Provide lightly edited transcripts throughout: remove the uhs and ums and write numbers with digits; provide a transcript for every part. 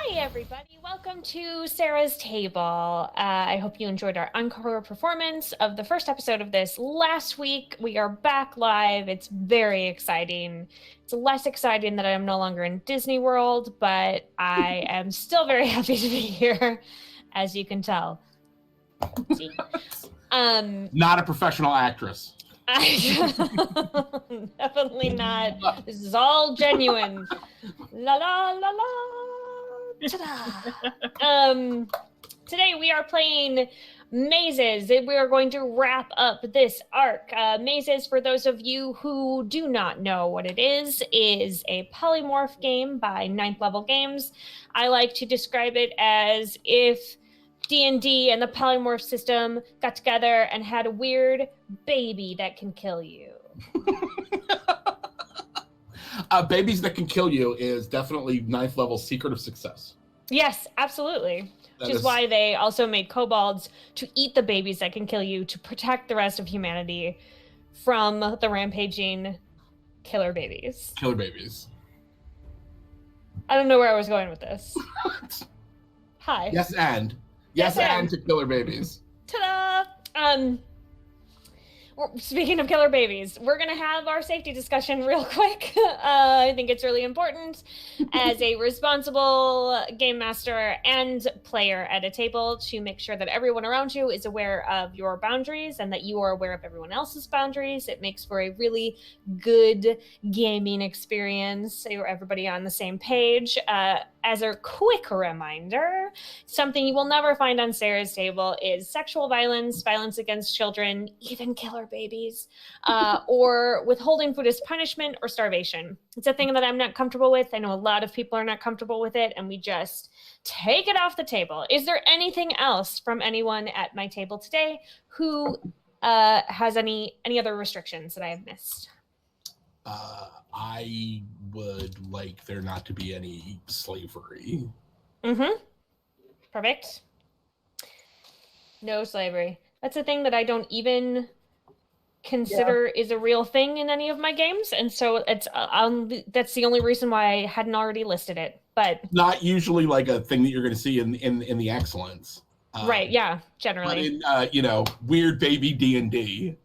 Hi, everybody. Welcome to Sarah's Table. I hope you enjoyed our encore performance of the first episode of this last week. We are back live. It's very exciting. It's less exciting that I am no longer in Disney World, but I am still very happy to be here, as you can tell. See? Not a professional actress. Definitely not. This is all genuine. La la la la. Ta-da! Today we are playing Mazes. We are going to wrap up this arc. Mazes, for those of you who do not know what it is a polymorph game by 9th Level Games. I like to describe it as if D&D and the polymorph system got together and had a weird baby that can kill you. Babies that can kill you is definitely 9th level secret of success. Yes, absolutely. Which is why they also made kobolds to eat the babies that can kill you to protect the rest of humanity from the rampaging killer babies. Killer babies. I don't know where I was going with this. Hi. Yes, and to killer babies. Ta-da! Speaking of killer babies, we're going to have our safety discussion real quick. I think it's really important as a responsible game master and player at a table to make sure that everyone around you is aware of your boundaries and that you are aware of everyone else's boundaries. It makes for a really good gaming experience, so you're everybody on the same page. As a quick reminder, something you will never find on Sarah's Table is sexual violence, violence against children, even killer babies, or withholding food as punishment or starvation. It's a thing that I'm not comfortable with. I know a lot of people are not comfortable with it, and we just take it off the table. Is there anything else from anyone at my table today who has any other restrictions that I have missed? I would like there not to be any slavery. Mm-hmm. Perfect. No slavery. That's a thing that I don't even consider is a real thing in any of my games, and so it's that's the only reason why I hadn't already listed it. But not usually like a thing that you're going to see in the excellence. Right? Yeah. Generally. But in weird baby D&D.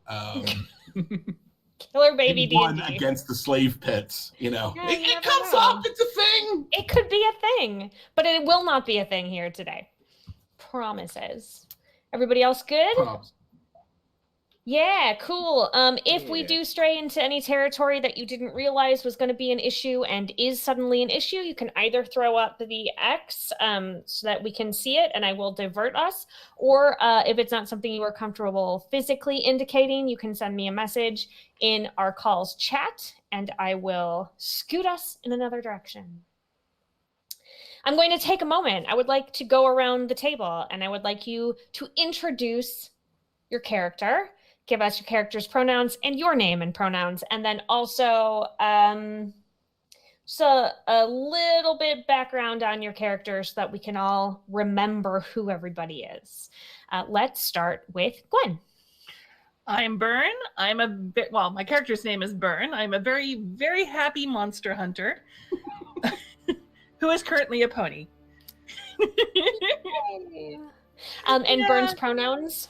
Killer baby one D&D against the slave pits, Yeah, it comes up. It's a thing. It could be a thing, but it will not be a thing here today. Promises. Everybody else good? Props. Yeah, cool. If we do stray into any territory that you didn't realize was going to be an issue and is suddenly an issue, you can either throw up the X so that we can see it and I will divert us, or if it's not something you are comfortable physically indicating, you can send me a message in our calls chat and I will scoot us in another direction. I'm going to take a moment. I would like to go around the table and I would like you to introduce your character. Give us your character's pronouns and your name and pronouns, and then also so a little bit background on your character so that we can all remember who everybody is. Let's start with Gwen. I'm Byrne. My character's name is Byrne. I'm a very, very happy monster hunter who is currently a pony. And Byrne's pronouns?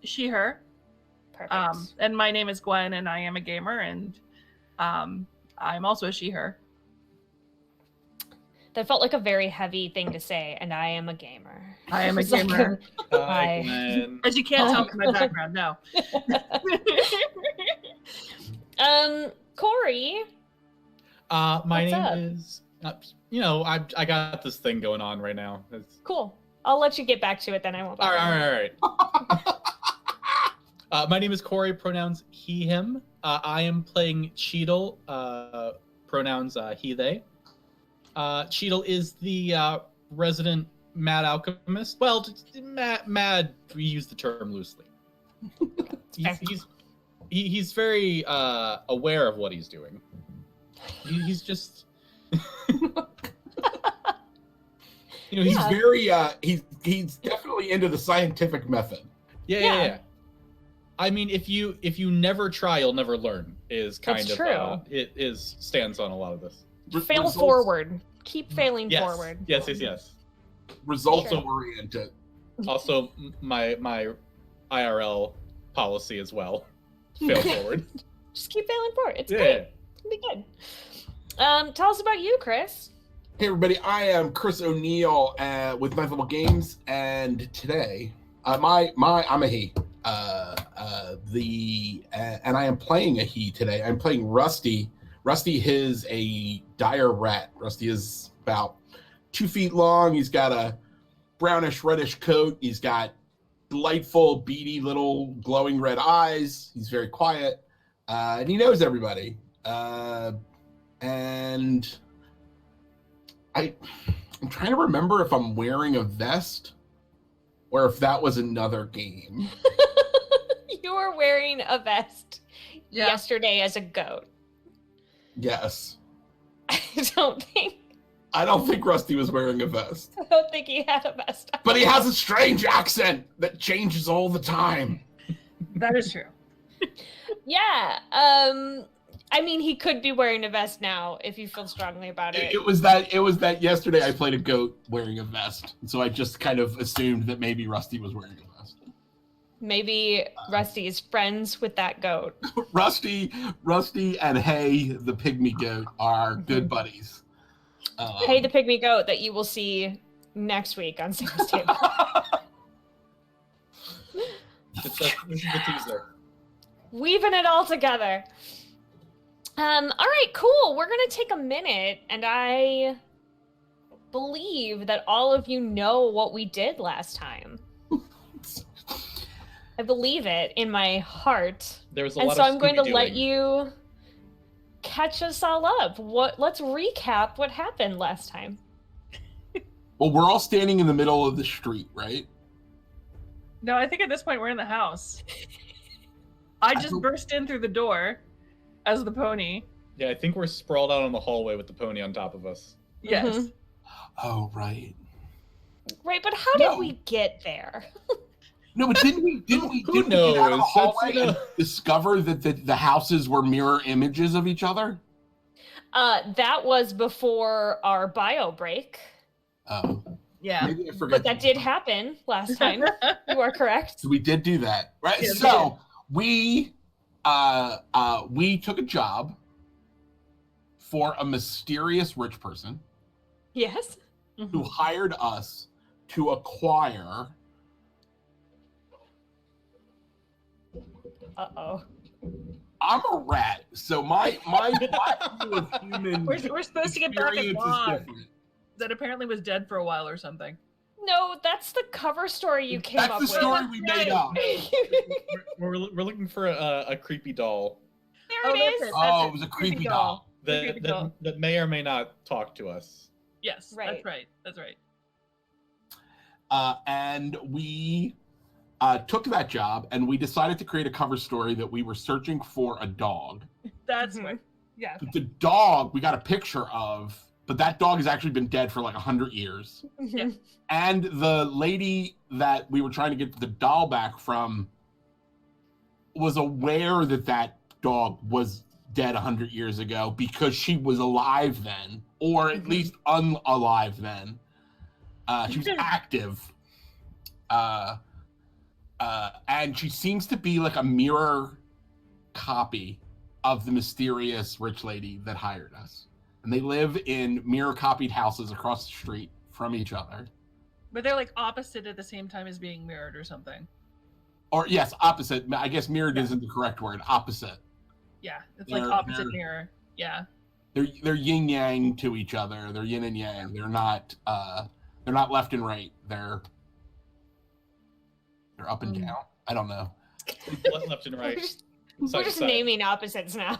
She, her. Perfect. And my name is Gwen, and I am a gamer, and I'm also a she, her. That felt like a very heavy thing to say, and I am a gamer. I am a gamer. As you can't tell from my background, no. Corey. My name is, I got this thing going on right now. Cool. I'll let you get back to it then. I won't. All right. My name is Corey, pronouns he, him. I am playing Cheadle, pronouns he, they. Cheadle is the resident mad alchemist. Well, mad, we use the term loosely. He's very aware of what he's doing. He's just... he's very he's definitely into the scientific method. Yeah. I mean, if you never try, you'll never learn. Is kind That's of true. It stands on a lot of this. Fail forward. Keep failing Yes. forward. Yes. Results Sure. oriented. Also, my IRL policy as well. Fail forward. Just keep failing forward. It's Yeah. great. It'll be good. Tell us about you, Chris. Hey everybody, I am Chris O'Neill with Ninth Level Games, and today, I'm a he. And I am playing a he today. I'm playing Rusty. Rusty is a dire rat. Rusty is about 2 feet long. He's got a brownish reddish coat. He's got delightful beady little glowing red eyes. He's very quiet, and he knows everybody. And I'm trying to remember if I'm wearing a vest or if that was another game. You were wearing a vest yesterday as a goat. Yes. I don't think Rusty was wearing a vest. I don't think he had a vest on. But he has a strange accent that changes all the time. That is true. Yeah. I mean, he could be wearing a vest now if you feel strongly about it. It was that yesterday I played a goat wearing a vest. So I just kind of assumed that maybe Rusty was wearing a vest. Maybe Rusty is friends with that goat. Rusty and Hay, the pygmy goat, are good buddies. Hey, the pygmy goat that you will see next week on Sarah's Table. This is the teaser. Weaving it all together. All right, cool. We're gonna take a minute, and I believe that all of you know what we did last time. I believe it in my heart. There was a And lot so of I'm going to let Scooby-Dooing. you catch us all up. Let's recap what happened last time. Well, we're all standing in the middle of the street, right? No, I think at this point we're in the house. I just burst in through the door as the pony. Yeah, I think we're sprawled out on the hallway with the pony on top of us. Yes. Mhm. Oh, right. Right, but how No. did we get there? No, but didn't we get out of the knows? hallway That's, and discover that the houses were mirror images of each other? That was before our bio break, Oh, Yeah. maybe I forgot. but that did happen last time. You are correct. So we did do that, right? Yes, So we took a job for a mysterious rich person Yes. who hired us to acquire. Uh-oh. I'm a rat, so my view of human We're supposed to get back a experience is dog different. that apparently was dead for a while or something. No, that's the cover story you came That's up the with. story we made up. We're looking for a creepy doll There it that's is. it. Oh, it was a creepy doll. Creepy doll. that may or may not talk to us. Yes, Right. that's right. That's right. And we took that job, and we decided to create a cover story that we were searching for a dog. That's Mhm. right. Yeah. The dog we got a picture of, but that dog has actually been dead for like 100 years. Mhm. And the lady that we were trying to get the doll back from was aware that that dog was dead 100 years ago because she was alive then, or at least unalive then. She was active. And she seems to be like a mirror copy of the mysterious rich lady that hired us. And they live in mirror copied houses across the street from each other. But they're like opposite at the same time as being mirrored or something. Or yes, opposite. I guess mirrored isn't the correct word. Opposite. Yeah. It's like They're- opposite they're- mirror. Yeah. They're yin yang to each other. They're yin and yang. They're not left and right. They're up and down. I don't know. Left and right. We're Side to just side. naming opposites now.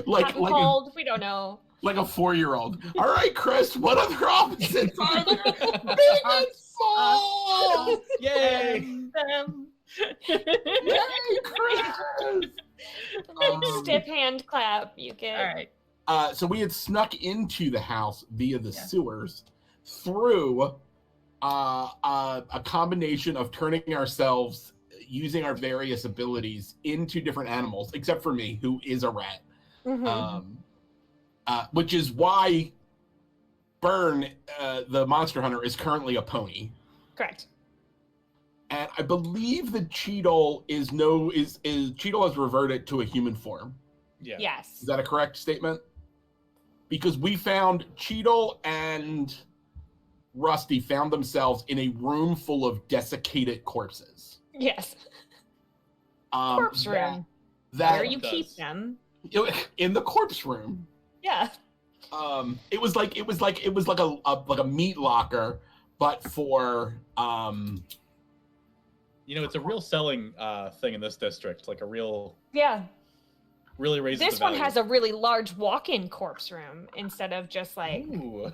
Like hot and cold, we don't know. like a 4-year-old. All right, Chris, what other opposites are there? Big and small! Yay! Yay, Chris! Stiff hand clap, you get. All right. So we had snuck into the house via the Yeah. sewers through a combination of turning ourselves, using our various abilities into different animals, except for me, who is a rat. Mhm. which is why Burn, the monster hunter, is currently a pony. Correct. And I believe that Cheadle Cheadle has reverted to a human form. Yeah. Yes. Is that a correct statement? Because we found Cheadle and Rusty found themselves in a room full of desiccated corpses. Yes. Corpse room. That where you keep them. In the corpse room. Yeah. It was like a meat locker, but for it's a real selling thing in this district, like a real really raises This the one value. has a really large walk-in corpse room instead of just like Ooh.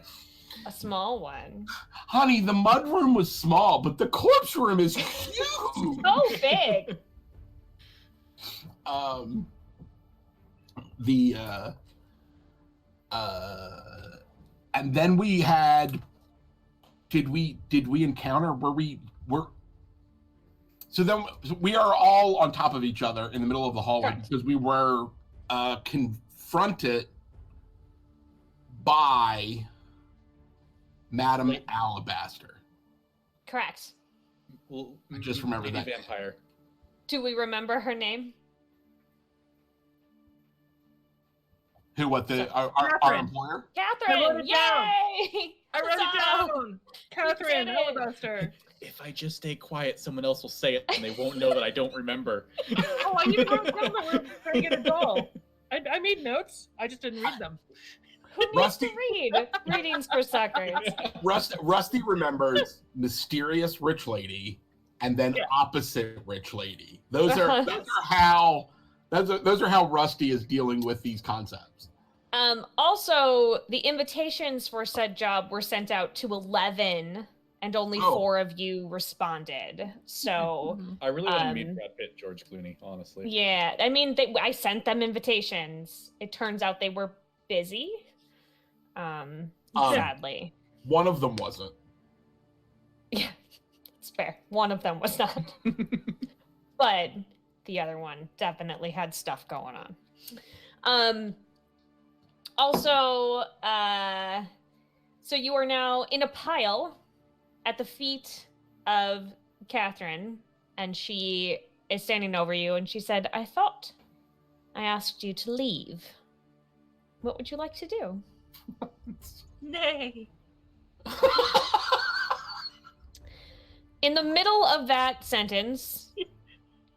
a small one. Honey, the mud room was small, but the corpse room is huge. So big. And then we had did we encounter so we are all on top of each other in the middle of the hallway. Correct. Because we were confronted by Madame Alabaster. Correct. Well, I just remember Lady that. Vampire. Do we remember her name? Who? What? Our Catherine. employer? I wrote Catherine! it down. Yay! I wrote it down. Catherine, did it. Alabaster. If I just stay quiet, someone else will say it, and they won't know that I don't remember. Oh, I even wrote down that we were trying to get a doll. I made notes. I just didn't read them. Who needs Rusty- to read? Readings for suckers. Rusty remembers mysterious rich lady, and then Yeah. opposite rich lady. Those are how Rusty is dealing with these concepts. Also, the invitations for said job were sent out to 11, and only 4 of you responded. So, I really want to meet Brad Pitt, George Clooney, honestly. yeah, I mean, I sent them invitations. It turns out they were busy. Sadly. One of them wasn't. Yeah, it's fair. One of them was not. But the other one definitely had stuff going on. Also, so you are now in a pile at the feet of Catherine, and she is standing over you, and she said, I thought I asked you to leave. What would you like to do? Nay. In the middle of that sentence,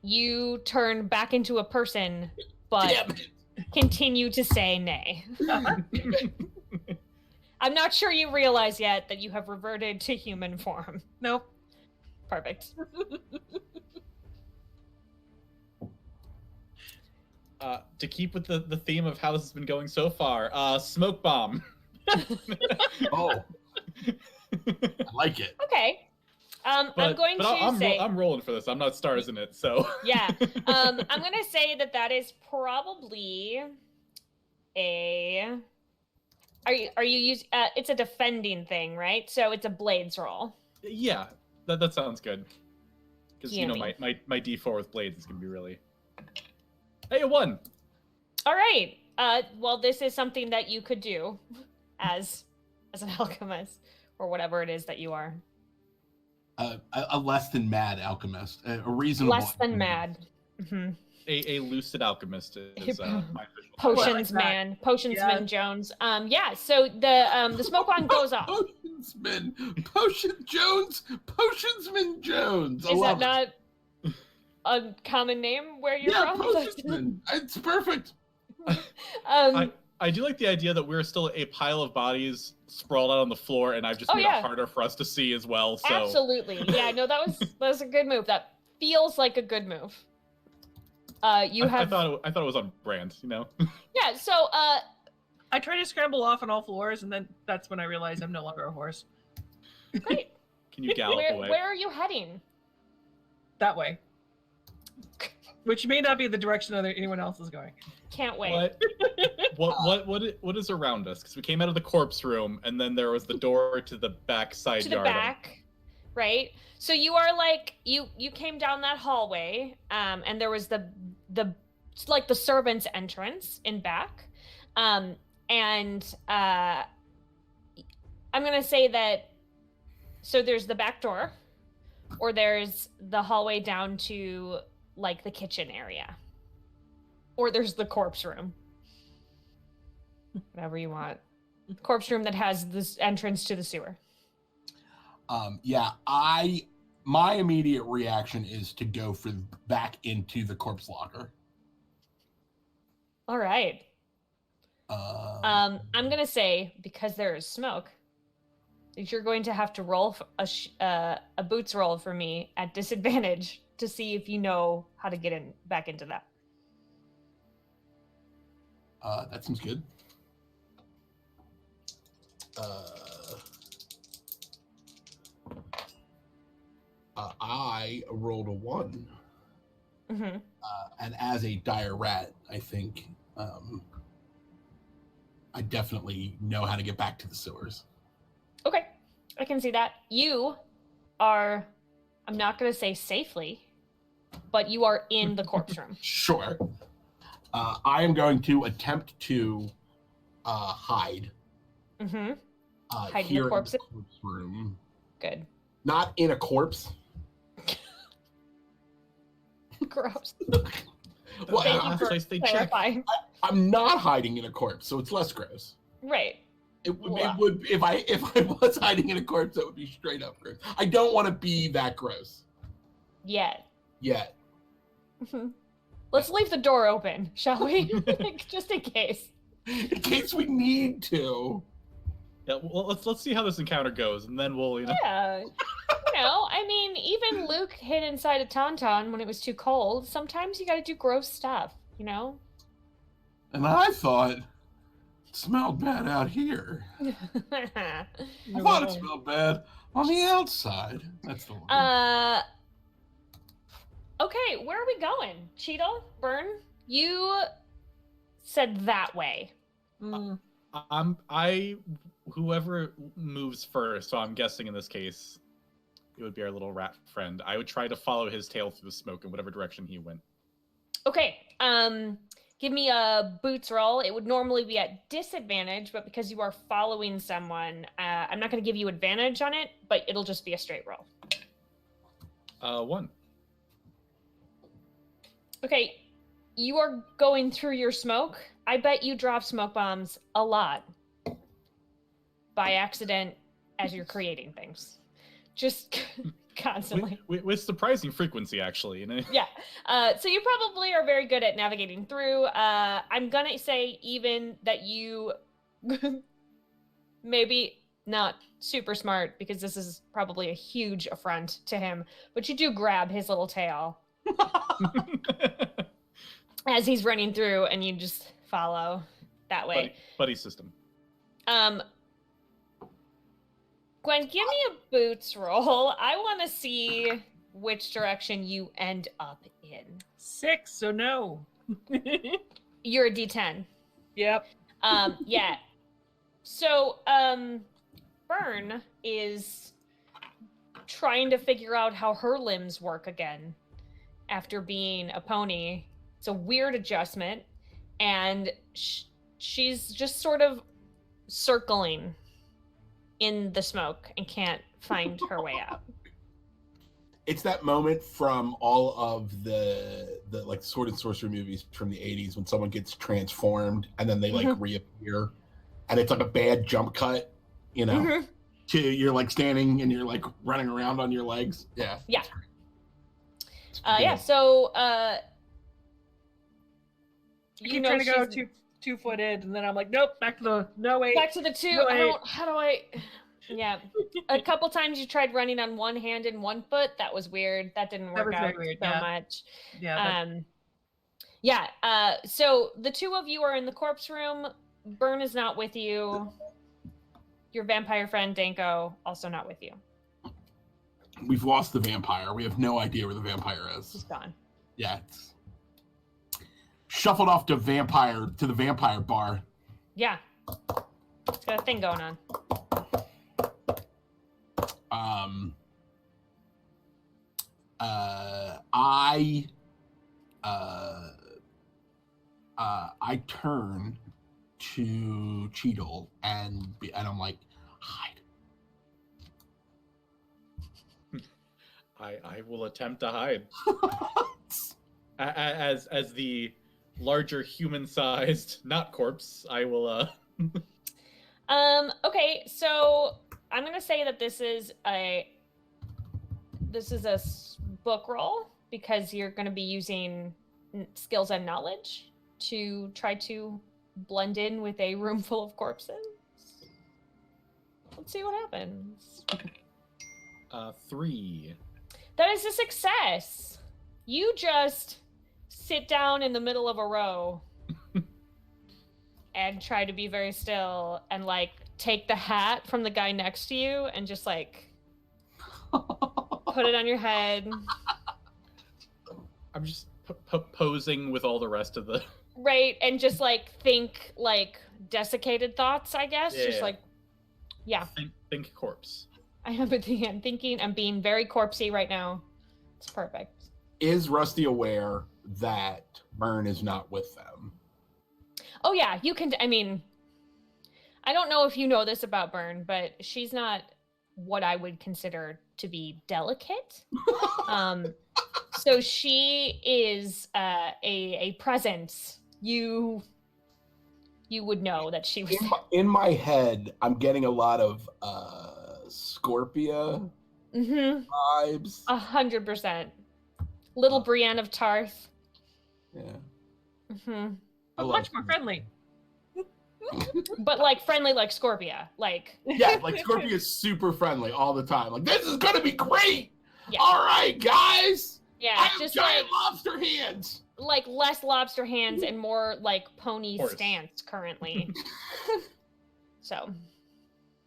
you turn back into a person, but Damn it. continue to say nay. I'm not sure you realize yet that you have reverted to human form. Nope. Perfect. To keep with the theme of how this has been going so far, smoke bomb. Oh. I like it. Okay. I'm going to say... I'm rolling for this. I'm not stars in it, so. Yeah. I'm going to say that is probably a... Are you using... it's a defending thing, right? So it's a blades roll. Yeah, that sounds good. Because, Yummy. my D4 with blades is going to be really... Hey, a 1! All right. Well, this is something that you could do as an alchemist, or whatever it is that you are. A less than mad alchemist. A reasonable. Less than mad. Mm-hmm. A lucid alchemist is my official Potions Well, man. Potionsman Yeah. Jones. Yeah, so the smoke wand goes off. Potionsman Jones. I Is that love it. not a common name where you're Yeah, from? Potionsman. It's perfect. I do like the idea that we're still a pile of bodies sprawled out on the floor, and I've just made yeah. it harder for us to see as well. So Absolutely. Yeah, no, that was a good move. That feels like a good move. I thought it was on brand, Yeah, so I try to scramble off on all floors, and then that's when I realize I'm no longer a horse. great. Can you gallop away? Where are you heading? That way. Which may not be the direction anyone else is going. Can't wait. What is around us? Because we came out of the corpse room, and then there was the door to the back side To the yard. back, right? So you are like you came down that hallway, and there was the servants' entrance in back, And I'm going to say that, so there's the back door, or there's the hallway down to, like, the kitchen area. Or there's the corpse room. Whatever you want. Corpse room that has this entrance to the sewer. Yeah, my immediate reaction is to go for back into the corpse locker. All right. I'm going to say, because there is smoke, that you're going to have to roll a boots roll for me at disadvantage to see if you know how to get back into that. That seems good. I rolled a 1. Mm-hmm. And as a dire rat, I think I definitely know how to get back to the sewers. Okay, I can see that. You are, I'm not going to say safely, but you are in the corpse room. Sure. I am going to attempt to hide. Mm-hmm. Hide here in the corpse room. Good. Not in a corpse. Gross. Well, Thank you for place they check. clarifying. I'm not hiding in a corpse, so it's less gross. Right. It would if I was hiding in a corpse, that would be straight up gross. I don't want to be that gross. Yet. Mm-hmm. Let's leave the door open, shall we? Just in case. In case we need to. Yeah, well, let's see how this encounter goes, and then we'll, Yeah. I mean, even Luke hid inside a tauntaun when it was too cold. Sometimes you gotta do gross stuff, And I thought it smelled bad out here. I thought it smelled bad on the outside. That's the one. Okay, where are we going? Cheetle? Burn? You said that way. Whoever moves first, so I'm guessing in this case, it would be our little rat friend. I would try to follow his tail through the smoke in whatever direction he went. Okay, give me a boots roll. It would normally be at disadvantage, but because you are following someone, I'm not going to give you advantage on it, but it'll just be a straight roll. 1. Okay, you are going through your smoke. I bet you drop smoke bombs a lot by accident as you're creating things. Just constantly. With surprising frequency, actually. Yeah. So you probably are very good at navigating through. I'm going to say even that you maybe not super smart, because this is probably a huge affront to him, but you do grab his little tail as he's running through, and you just follow that way. Buddy system. Gwen, give me a boots roll. I want to see which direction you end up in. 6, so no. You're a D10. Yep. Yeah. So, Bern is trying to figure out how her limbs work again after being a pony. It's a weird adjustment, and she's just sort of circling in the smoke and can't find her way out. It's that moment from all of the like sword and sorcery movies from the 80s when someone gets transformed and then they like reappear, and it's like a bad jump cut, to you're like standing and you're like running around on your legs. Yeah. Yeah. Yeah. So You trying to go two-footed, and then I'm like, nope, back to the back to the two. No, how do I? Yeah, a couple times you tried running on one hand and one foot. That was weird. That didn't work out so much. Yeah. So the two of you are in the corpse room. Bern is not with you. Your vampire friend Danko also not with you. We've lost the vampire. We have no idea where the vampire is. He's gone. Yeah. It's shuffled off to the vampire bar. Yeah. It's got a thing going on. I turn to Cheadle and I'm like, hide. I will attempt to hide. As the larger human-sized, not corpse, I will. Okay, so I'm gonna say that this is a book roll because you're gonna be using skills and knowledge to try to blend in with a room full of corpses. Let's see what happens. 3. That is a success. You just sit down in the middle of a row and try to be very still and like take the hat from the guy next to you and just like put it on your head. I'm just posing with all the rest of the... Right, and just like think like desiccated thoughts, I guess. Yeah. Just like, yeah. Think corpse. I have a thing. I'm thinking. I'm being very corpsey right now. It's perfect. Is Rusty aware that Burn is not with them? Oh yeah, you can. I mean, I don't know if you know this about Burn, but she's not what I would consider to be delicate. So she is a presence. You would know that she was in my head. I'm getting a lot of Scorpia vibes. 100%. Little Brienne of Tarth. Yeah. Much more friendly. But like friendly like Scorpia. Like yeah, like Scorpia is super friendly all the time. Like, this is gonna be great. Yeah. All right, guys. Yeah, I have just giant like lobster hands. like less lobster hands and more like pony Horse. stance currently. So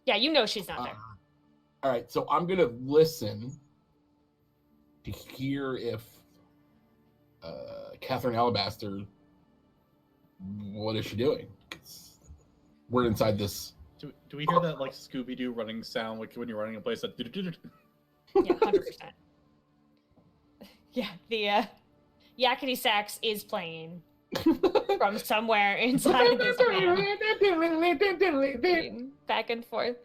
yeah, you know she's not there. All right, so I'm gonna listen to hear if Catherine Alabaster, what is she doing? 'Cause we're inside this. Do we hear that like Scooby-Doo running sound like when you're running a place that... Yeah, 100%. Yeah, the Yakety Sax is playing from somewhere inside this room. Back and forth.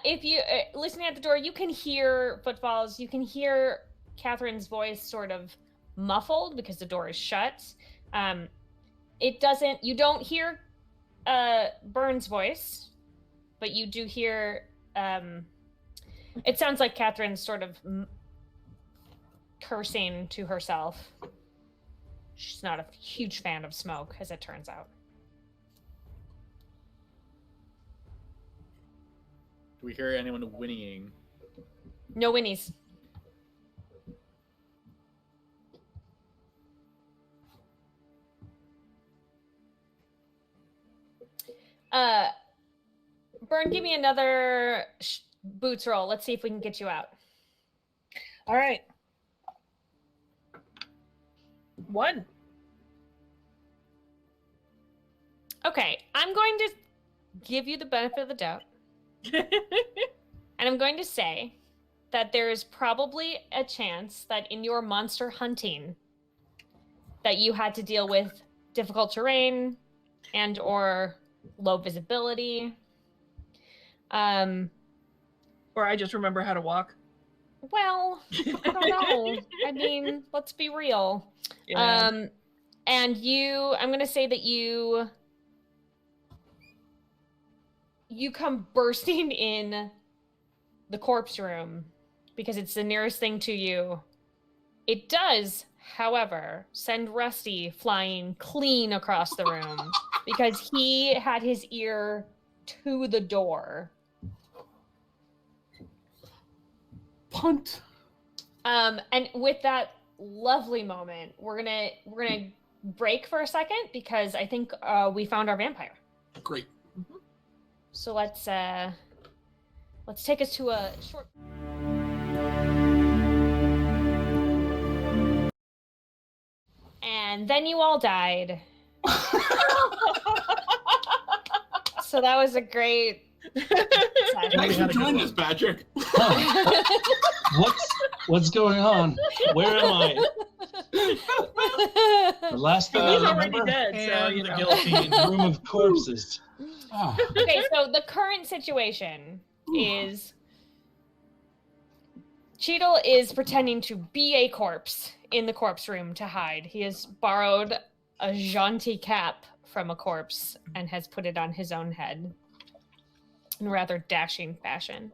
If you listening at the door, you can hear footfalls. You can hear Catherine's voice sort of muffled because the door is shut. It doesn't. You don't hear Burn's voice, but you do hear. It sounds like Catherine's sort of cursing to herself. She's not a huge fan of smoke, as it turns out. Do we hear anyone whinnying? No whinnies. Burn, give me another boots roll. Let's see if we can get you out. All right. 1. Okay, I'm going to give you the benefit of the doubt. And I'm going to say that there is probably a chance that in your monster hunting that you had to deal with difficult terrain and or low visibility. Or I just remember how to walk. Well, I don't know. I mean, let's be real. Yeah. And I'm going to say that you come bursting in the corpse room because it's the nearest thing to you. It does, however, send Rusty flying clean across the room because he had his ear to the door. Punt. And with that lovely moment, we're gonna break for a second because I think we found our vampire. Great. So let's take us to a short. And then you all died. So that was a great. Thanks for joining us, Patrick. What's going on? Where am I? The last thing He's I already remember, dead, so And you the know. guillotine. room of corpses. Ah, Okay, so the current situation is Cheadle is pretending to be a corpse in the corpse room to hide. He has borrowed a jaunty cap from a corpse and has put it on his own head in rather dashing fashion.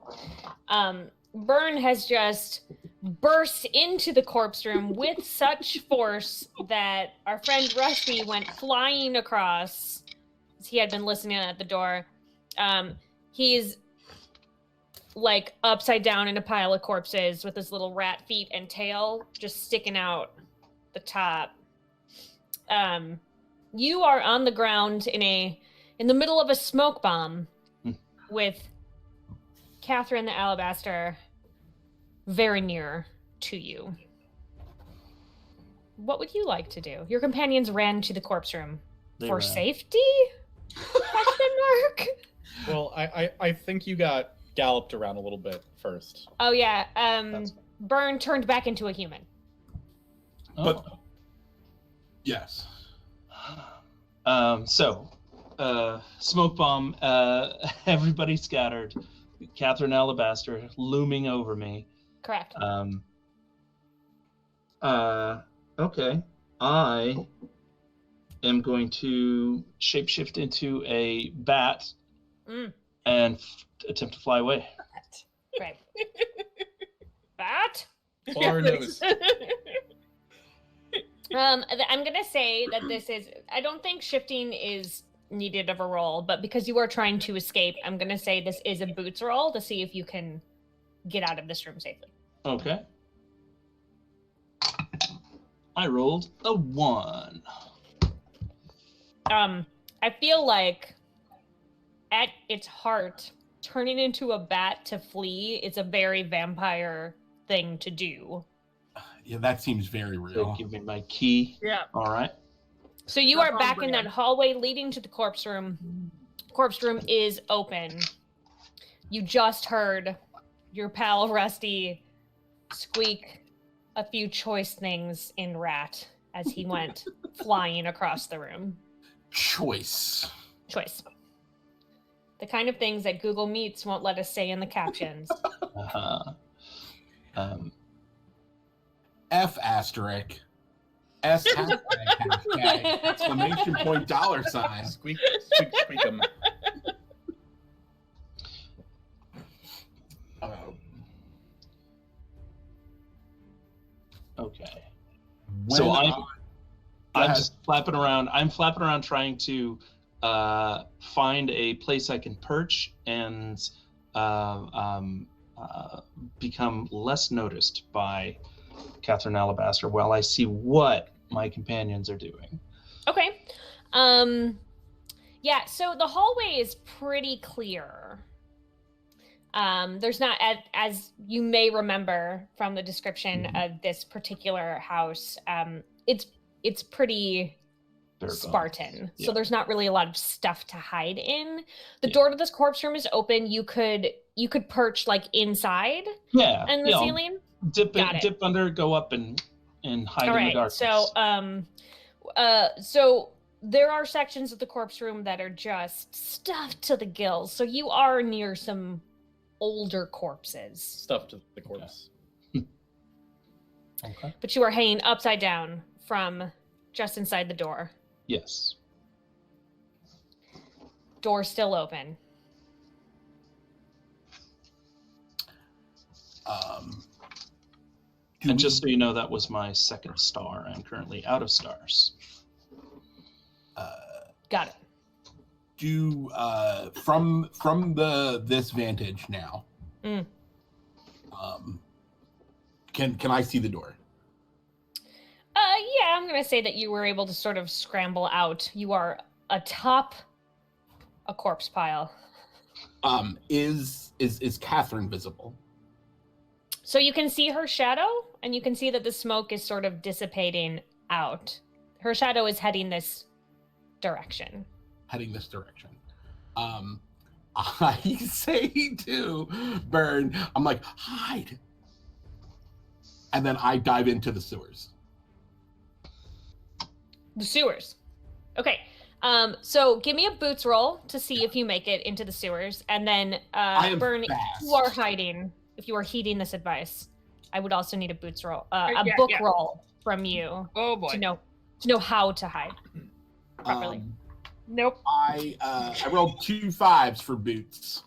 Byrne has just burst into the corpse room with such force that our friend Rusty went flying across. He had been listening at the door. He's like upside down in a pile of corpses with his little rat feet and tail just sticking out the top. You are on the ground in the middle of a smoke bomb with Catherine the Alabaster very near to you. What would you like to do? Your companions ran to the corpse room They for ran. safety? Question mark. Well, I think you got galloped around a little bit first. Oh yeah. That's- Byrne turned back into a human. But- Oh. yes. Smoke bomb. Everybody scattered. Catherine Alabaster looming over me. Correct. Okay. I am going to shapeshift into a bat and attempt to fly away. Right. Bat? Bar nose. I'm gonna say that this is. I don't think shifting is needed of a roll, but because you are trying to escape, I'm gonna say this is a boots roll to see if you can get out of this room safely. Okay. I rolled a 1. I feel like at its heart, turning into a bat to flee is a very vampire thing to do. Yeah, that seems very So real. give me my key. Yeah. All right. So you That's are on back in brand. that hallway leading to the corpse room. Corpse room is open. You just heard your pal Rusty squeak a few choice things in Rat as he went flying across the room. Choice. Choice. The kind of things that Google Meets won't let us say in the captions. Uh-huh. F asterisk. S hashtag hashtag exclamation point dollar sign. Squeak, squeak, squeak 'em. Okay. When So I- I'm ahead. just flapping around. I'm flapping around trying to find a place I can perch and become less noticed by Catherine Alabaster while I see what my companions are doing. Okay. Yeah, so the hallway is pretty clear. There's not, as you may remember from the description of this particular house, it's pretty Bare bones. Spartan. Yeah. So there's not really a lot of stuff to hide in. The Yeah. door to this corpse room is open. You could perch like inside Yeah. in the you know, ceiling. dip Got it. dip under, go up and hide All in the right. darkness. So there are sections of the corpse room that are just stuffed to the gills. So you are near some older corpses, Stuff to the corpse. Okay. but you are hanging upside down from just inside the door. Yes. Door still open. Do And we- just so you know, that was my second star. I'm currently out of stars. Got it. do from this vantage now. Mm. Can I see the door? Yeah, I'm gonna say that you were able to sort of scramble out. You are atop a corpse pile. Is Catherine visible? So you can see her shadow, and you can see that the smoke is sort of dissipating out. Her shadow is heading this direction. Heading this direction. I say to Byrne, I'm like, hide. And then I dive into the sewers. The sewers. Okay. So give me a boots roll to see if you make it into the sewers, and then am Burn. fast. If you are hiding, if you are heeding this advice, I would also need a boots roll, a Yeah, book yeah. roll from you Oh boy. to know how to hide properly. Nope. I rolled 2 5s for boots.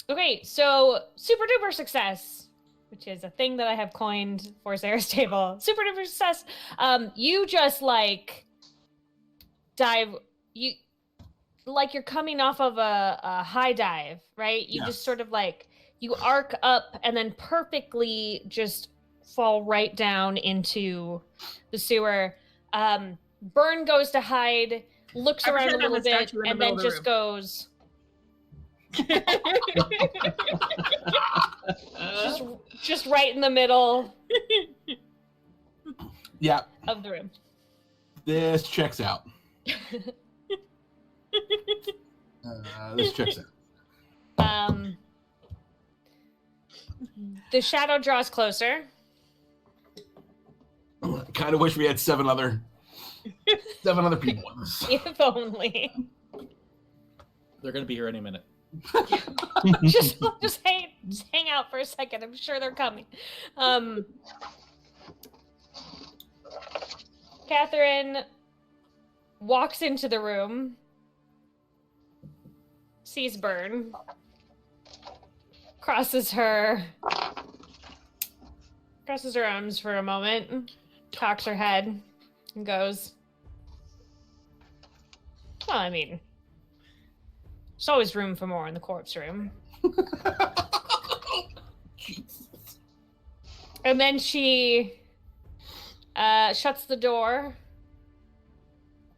Okay, so super duper success, which is a thing that I have coined for Sarah's table. Super duper success. You just like dive. You like you're coming off of a high dive, right? You Yes. just sort of like you arc up and then perfectly just fall right down into the sewer. Burn goes to hide, looks I around a pretend I'm little a bit, statue in the and middle then of the just goes. Just right in the middle Yeah, of the room. this checks out. This checks out. The shadow draws closer. Kind of wish we had 7 other people in this. If only. They're gonna be here any minute. just hang out for a second. I'm sure they're coming. Catherine walks into the room, sees Burn, crosses her arms for a moment, cocks her head, and goes, well, I mean, there's always room for more in the corpse room. And then she shuts the door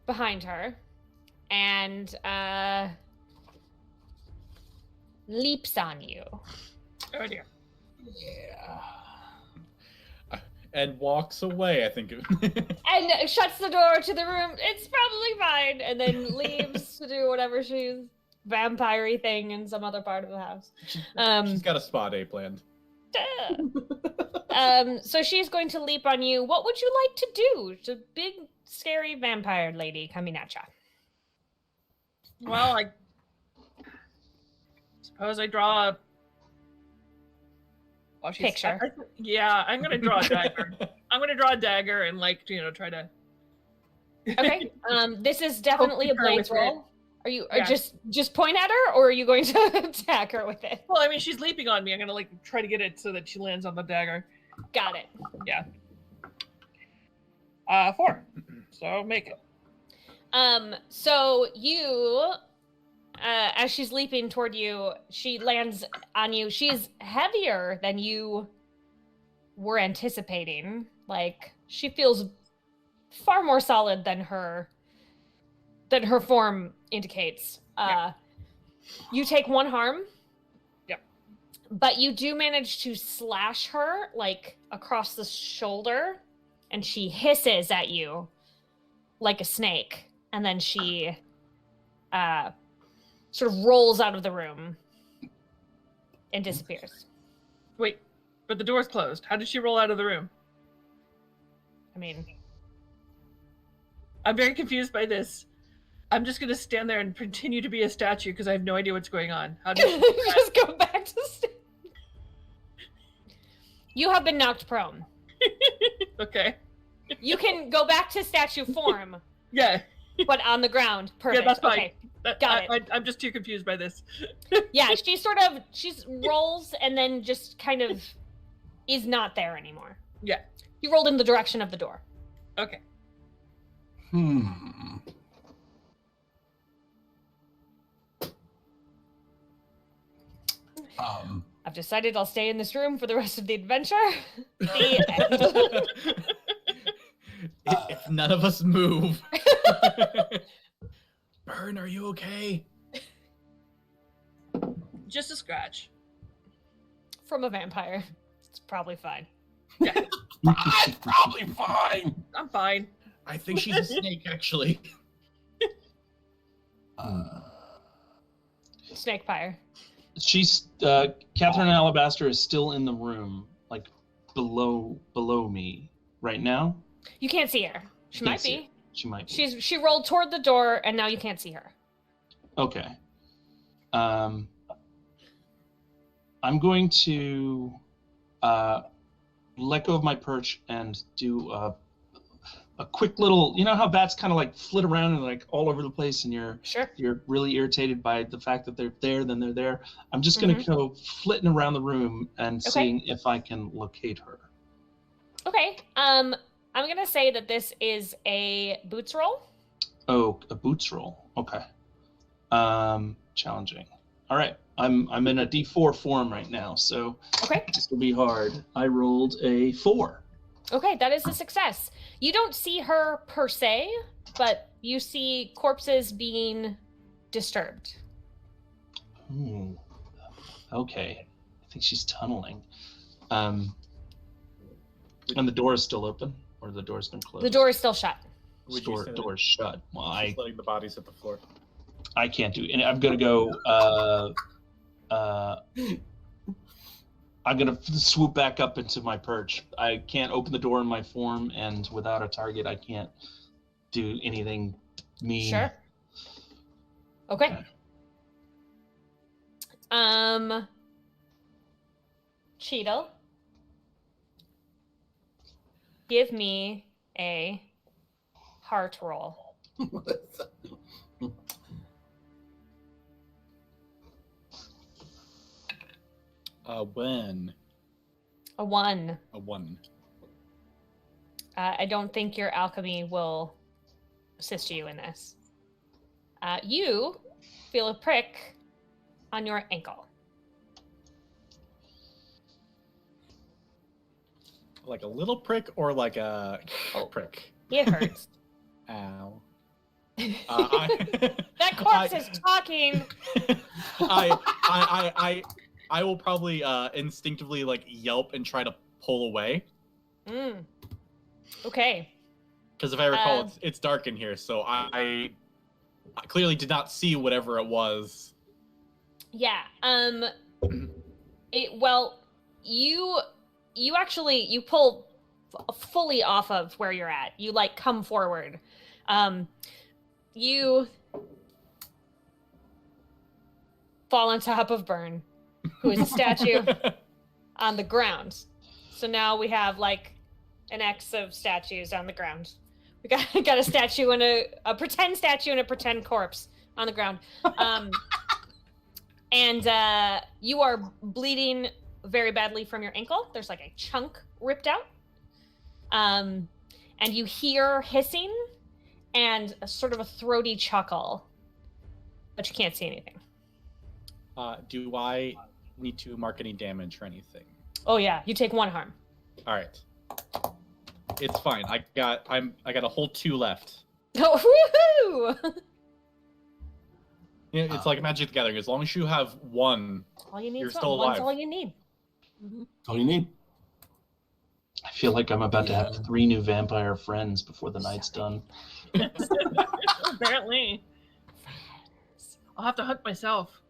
behind her and leaps on you. Oh dear. Yeah. And walks away, I think. And shuts the door to the room. It's probably fine. And then leaves to do whatever she's vampire-y thing in some other part of the house. She's got a spa day planned. So she's going to leap on you. What would you like to do? It's a big, scary vampire lady coming at you. Well, I suppose I draw a Picture. Yeah, I'm gonna draw a dagger. I'm gonna draw a dagger and try to. Okay. This is definitely a Poke her blades with it. roll. Are you Yeah. just point at her, or are you going to attack her with it? Well, I mean, she's leaping on me. I'm gonna try to get it so that she lands on the dagger. Got it. 4. So make it. So you, as she's leaping toward you, she lands on you. She's heavier than you were anticipating. Like, she feels far more solid than her form indicates. You take 1 harm. Yep. But you do manage to slash her, like, across the shoulder, and she hisses at you like a snake. And then she sort of rolls out of the room and disappears. Wait, but the door's closed. How did she roll out of the room? I mean, I'm very confused by this. I'm just gonna stand there and continue to be a statue because I have no idea what's going on. How did she just go back to You have been knocked prone. Okay. You can go back to statue form, Yeah. but on the ground. Perfect. Yeah, that's fine. Okay. Got it. I'm just too confused by this. Yeah, she rolls and then just kind of is not there anymore. Yeah. You rolled in the direction of the door. Okay. I've decided I'll stay in this room for the rest of the adventure. The end. If none of us move. Burn, are you okay? Just a scratch. From a vampire. It's probably fine. Yeah. I'm probably fine. I'm fine. I think she's a snake, actually. Snake fire. She's Catherine Alabaster is still in the room, like below me right now. You can't see her. She might see be. She might be. She rolled toward the door, and now you can't see her. Okay. I'm going to let go of my perch and do a quick little. You know how bats kind of like flit around and like all over the place, and you're really irritated by the fact that they're there. Then they're there. I'm just going to go flitting around the room and seeing if I can locate her. Okay. I'm gonna say that this is a boots roll. Oh, a boots roll. Okay. Challenging. All right. I'm in a D4 form right now, so this will be hard. I rolled a 4. Okay, that is a success. You don't see her per se, but you see corpses being disturbed. Ooh. Okay. I think she's tunneling. And the door is still open, or the door's been closed? The door is still shut. Door's shut. Well, Just letting the bodies hit the floor. I can't do it. I'm gonna go. I'm gonna swoop back up into my perch. I can't open the door in my form, and without a target, I can't do anything mean. Sure. Okay. Cheetle, give me a heart roll. When? A 1. A 1. I don't think your alchemy will assist you in this. You feel a prick on your ankle. Like a little prick or like a prick? It hurts. Ow. That corpse is talking. I will probably instinctively like yelp and try to pull away. Okay. Because if I recall, it's dark in here, so I clearly did not see whatever it was. Yeah. You actually pull fully off of where you're at. You like come forward. You fall on top of Burn, who is a statue on the ground. So now we have like an X of statues on the ground. We got a statue and a pretend statue and a pretend corpse on the ground. And you are bleeding very badly from your ankle. There's like a chunk ripped out. And you hear hissing and a sort of a throaty chuckle, but you can't see anything. Do I need to mark any damage or anything? Oh yeah, you take 1 harm. All right. It's fine. I got a whole 2 left. Oh, woohoo! You know, it's like Magic the Gathering. As long as you have 1, All you need you're is still one. alive. One's all you need. That's all you need. I feel like I'm about to have 3 new vampire friends before the night's done. Apparently. I'll have to hunt myself.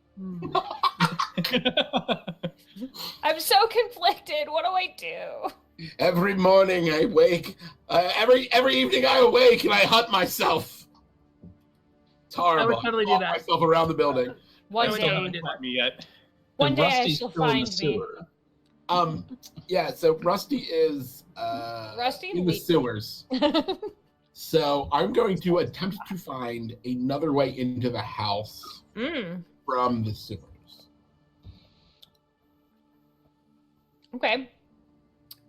I'm so conflicted. What do I do? Every morning I wake. Every evening I awake and I hunt myself. It's horrible. I would totally do walk that. myself around the building. One I day, don't do that. me yet. one day I Rusty's shall still in the find me. sewer. Yeah. So Rusty is Rusty in the sewers. So I'm going to attempt to find another way into the house from the sewers. Okay.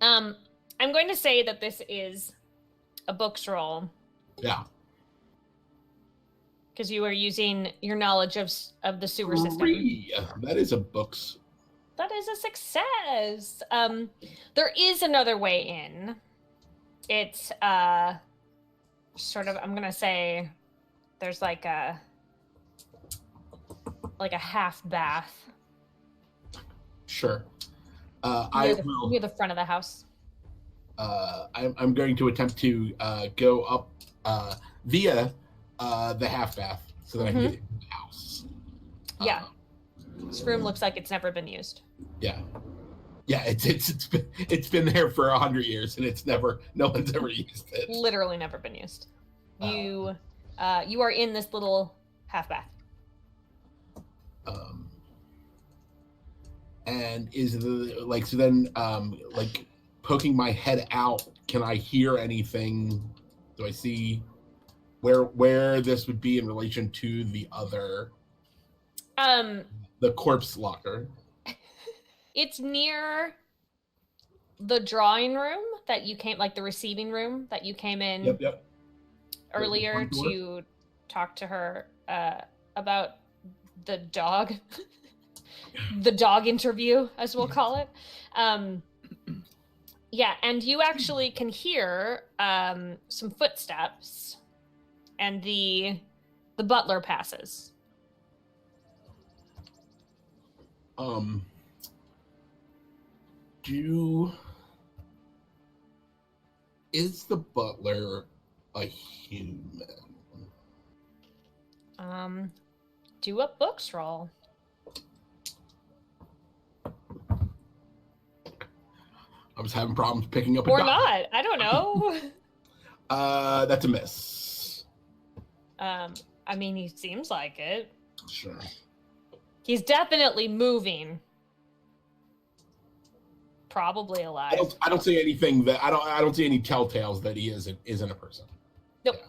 I'm going to say that this is a books roll Yeah. because you are using your knowledge of the sewer system. 3. That is a books. That is a success. There is another way in. It's sort of, I'm gonna say there's like a half bath Sure. near the front of the house. I'm going to attempt to go up via the half bath so that I can get into the house. Yeah. This room looks like it's never been used. Yeah. Yeah, it's been there for 100 years and no one's ever used it. Literally never been used. you are in this little half bath. And is so then poking my head out, can I hear anything? Do I see where this would be in relation to the other the corpse locker? It's near the drawing room that you came, like the receiving room that you came in earlier to talk to her about the dog. The dog interview, as we'll call it. Yeah, and you actually can hear some footsteps, and the butler passes. Is the butler a human? Do a books roll. I was having problems picking up a or dog. not. I don't know. That's a miss. I mean, he seems like it. Sure. He's definitely moving. Probably alive. I don't see anything that I don't see any telltales that he isn't a person. Nope. Yeah.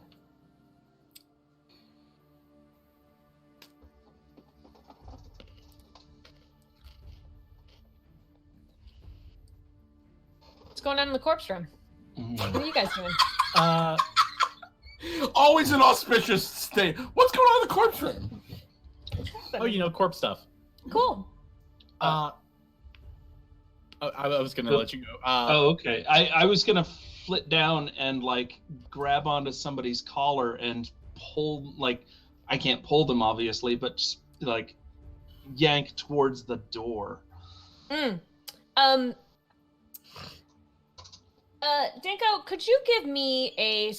What's going on in the corpse room? What are you guys doing? Always an auspicious state. What's going on in the corpse room? Oh, corpse stuff. Cool. I was gonna let you go. Okay. I was gonna flit down and grab onto somebody's collar and pull. I can't pull them obviously, but just yank towards the door. Dinko, could you give me a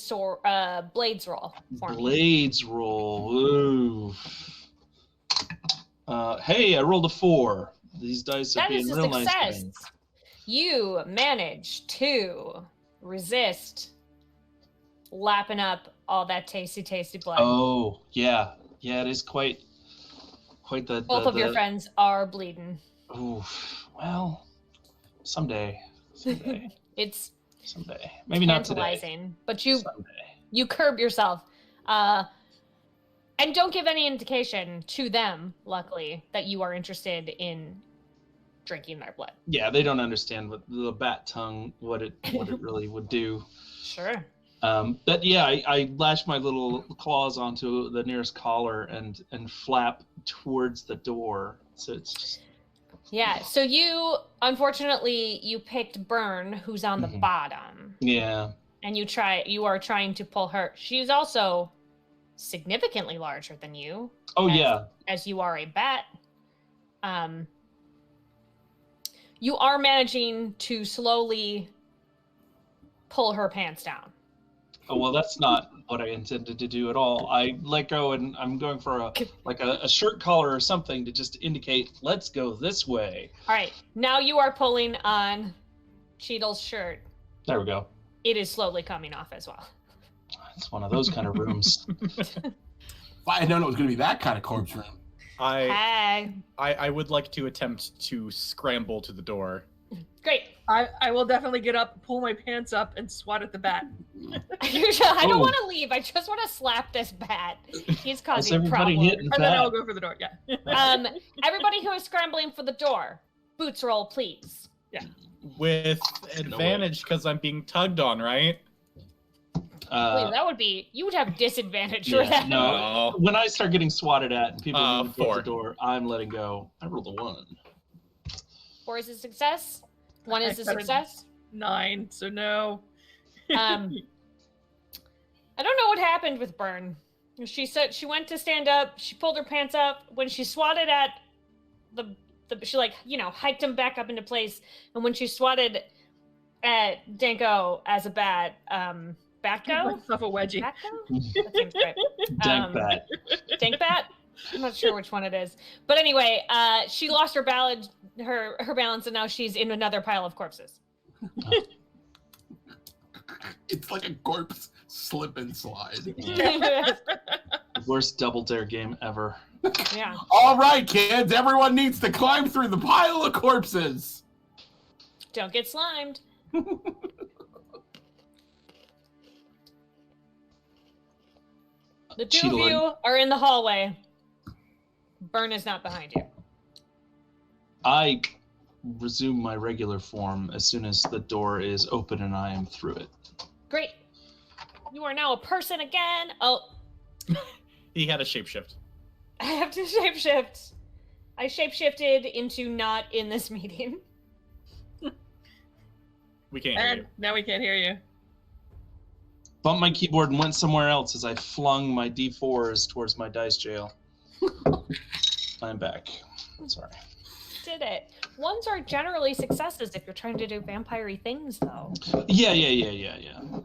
blades roll for me? Blades roll. Ooh. Hey, I rolled a 4. These dice are That being is a real success. nice today. You manage to resist lapping up all that tasty, tasty blood. Oh, yeah. Yeah, it is quite the... Both of your friends are bleeding. Ooh, well, someday. It's someday. Maybe not today. tantalizing, but you Someday. curb yourself. And don't give any indication to them, luckily, that you are interested in drinking their blood. Yeah, they don't understand what the bat tongue, what it really would do. Sure. But yeah, I lash my little claws onto the nearest collar and flap towards the door. So it's just... Yeah, so unfortunately, you picked Byrne, who's on the bottom. Yeah. And you are trying to pull her. She's also significantly larger than you. Oh, yeah. As you are a bat. You are managing to slowly pull her pants down. Oh, well, that's not what I intended to do at all. I let go and I'm going for a shirt collar or something to just indicate, let's go this way. All right, now you are pulling on Cheadle's shirt. There we go. It is slowly coming off as well. It's one of those kind of rooms. If I had known it was going to be that kind of corpse room. Hey. I would like to attempt to scramble to the door. Great. I will definitely get up, pull my pants up, and swat at the bat. I don't want to leave. I just want to slap this bat. He's causing problems. And then I'll go for the door. Yeah. Everybody who is scrambling for the door, boots roll, please. Yeah. With advantage because I'm being tugged on, right? Wait, you would have disadvantage for that. No. When I start getting swatted at and people move towards 4. the door, I'm letting go. I rolled a 1. 4 is a success. 1 is a success. 9, so no. I don't know what happened with Byrne. She said she went to stand up. She pulled her pants up. When she swatted at she hiked him back up into place. And when she swatted at Danko as a bat, Batgo? Myself a wedgie. Batgo? That seems great. Dank bat. Dank bat? I'm not sure which one it is. But anyway, she lost her balance, and now she's in another pile of corpses. It's like a corpse slip and slide. Worst double dare game ever. Yeah. All right, kids, everyone needs to climb through the pile of corpses. Don't get slimed. The two of you are in the hallway. Burn is not behind you. I resume my regular form as soon as the door is open and I am through it. Great. You are now a person again. Oh. He had a shapeshift. I have to shapeshift. I shapeshifted into not in this meeting. We can't hear you. Now we can't hear you. Bumped my keyboard and went somewhere else as I flung my D4s towards my dice jail. I'm back. Sorry. Did it. Ones are generally successes if you're trying to do vampire-y things, though. Yeah.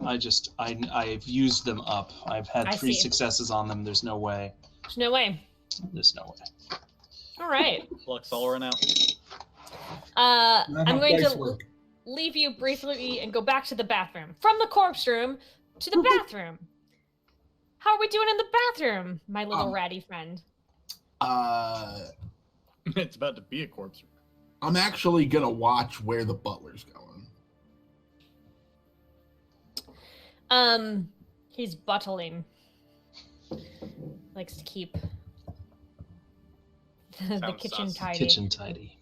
I've used them up. I've had 3 successes on them. There's no way. There's no way. There's no way. All right. Lux all run out. I'm going to leave you briefly and go back to the bathroom. From the corpse room to the bathroom. How are we doing in the bathroom, my little ratty friend? It's about to be a corpse. I'm actually gonna watch where the butler's going. He's buttling. Likes to keep the kitchen sus. tidy. Kitchen tidy.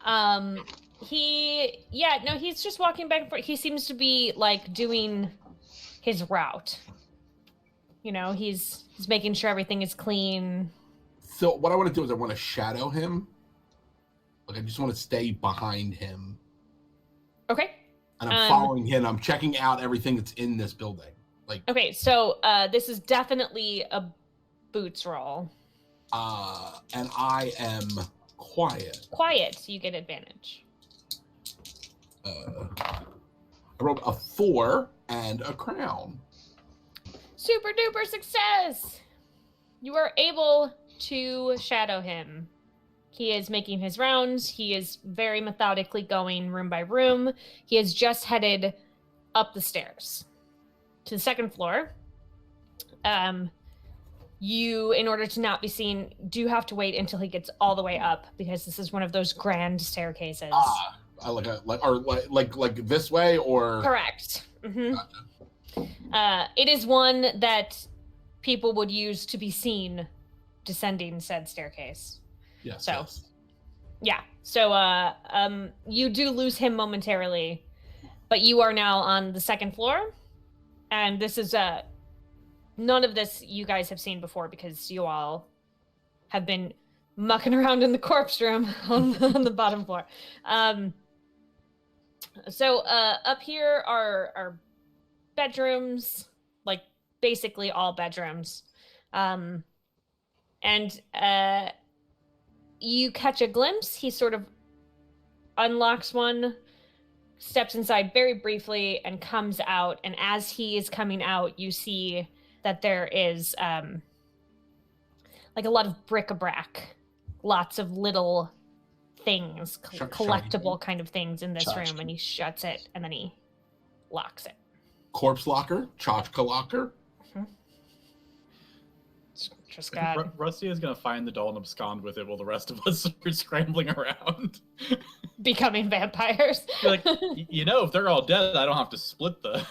He's just walking back and forth. He seems to be like doing his route. You know, he's making sure everything is clean. So what I want to do is I want to shadow him. Like I just want to stay behind him. Okay. And I'm following him. I'm checking out everything that's in this building. Like okay, so this is definitely a boots roll. And I am quiet. Quiet, you get advantage. I rolled a 4 and a crown. Super duper success! You are able to shadow him. He is making his rounds. He is very methodically going room by room. He has just headed up the stairs to the 2nd floor. You, in order to not be seen, do have to wait until he gets all the way up because this is one of those grand staircases. Like this way or correct. Mm-hmm. Gotcha. It is one that people would use to be seen descending said staircase. Yes. So, yes. yeah. So, you do lose him momentarily, but you are now on the 2nd floor, and this is none of this you guys have seen before because you all have been mucking around in the corpse room on the bottom floor. So up here are bedrooms, like basically all bedrooms. And you catch a glimpse. He sort of unlocks one, steps inside very briefly, and comes out. And as he is coming out, you see that there is like a lot of bric-a-brac, lots of little things, collectible kind of things in this room, and he shuts it and then he locks it. Corpse locker, tchotchke locker. Mm-hmm. Just got Rusty is gonna find the doll and abscond with it while the rest of us are scrambling around, becoming vampires. Like, you know, if they're all dead, I don't have to split the.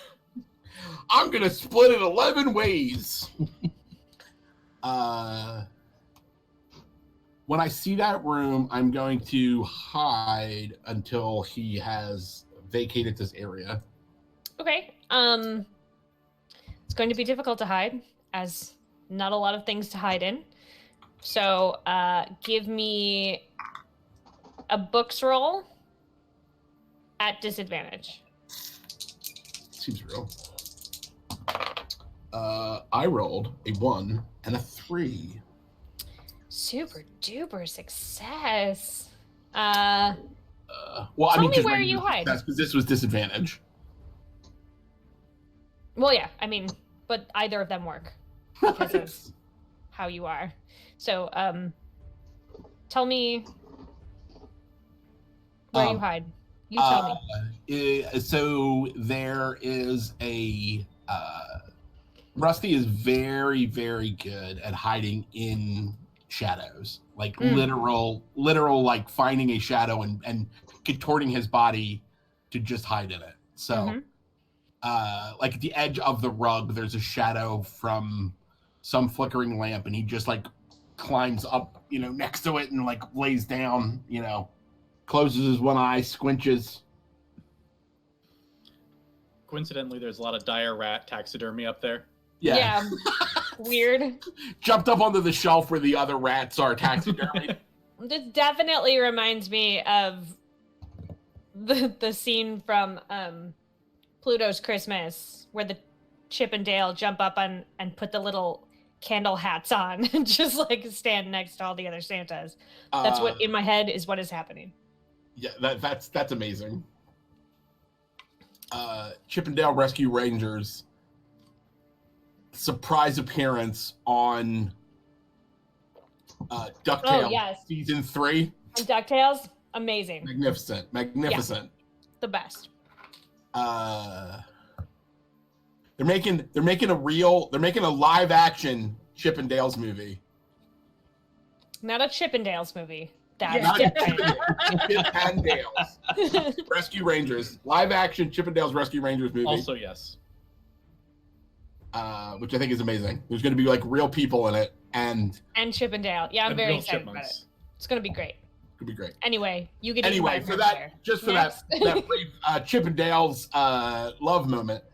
I'm gonna split it 11 ways. When I see that room, I'm going to hide until he has vacated this area. Okay. It's going to be difficult to hide, as not a lot of things to hide in. So, give me a books roll at disadvantage. Seems real. I rolled a 1 and a 3. Super duper success. Well, tell me where you hide. That's because this was disadvantage. Well, yeah, I mean, but either of them work because of how you are. So, tell me where you hide. You tell me. So there is a Rusty is very, very good at hiding in shadows, like literal, like finding a shadow and contorting his body to just hide in it. So, like at the edge of the rug, there's a shadow from some flickering lamp, and he just like climbs up, next to it and like lays down, closes his one eye, squinches. Coincidentally, there's a lot of dire rat taxidermy up there. Yeah. Weird. Jumped up onto the shelf where the other rats are taxidermied. This definitely reminds me of the scene from Pluto's Christmas where the Chip and Dale jump up and put the little candle hats on and just like stand next to all the other Santas. That's what in my head is what is happening. Yeah, that's amazing. Chip and Dale Rescue Rangers surprise appearance on DuckTales season 3. And DuckTales, amazing. Magnificent. Yeah, the best. They're making a live action Chip and Dale's movie. Not a Chip and Dale's movie. That's different. Chip and Dale's Rescue Rangers. Live action Chip and Dale's Rescue Rangers movie. Also, yes. Which I think is amazing. There's going to be like real people in it and Chip and Dale. Yeah, I'm very excited about it. It's going to be great. Could be great. Anyway, you get for that brief Chip and Dale's love moment.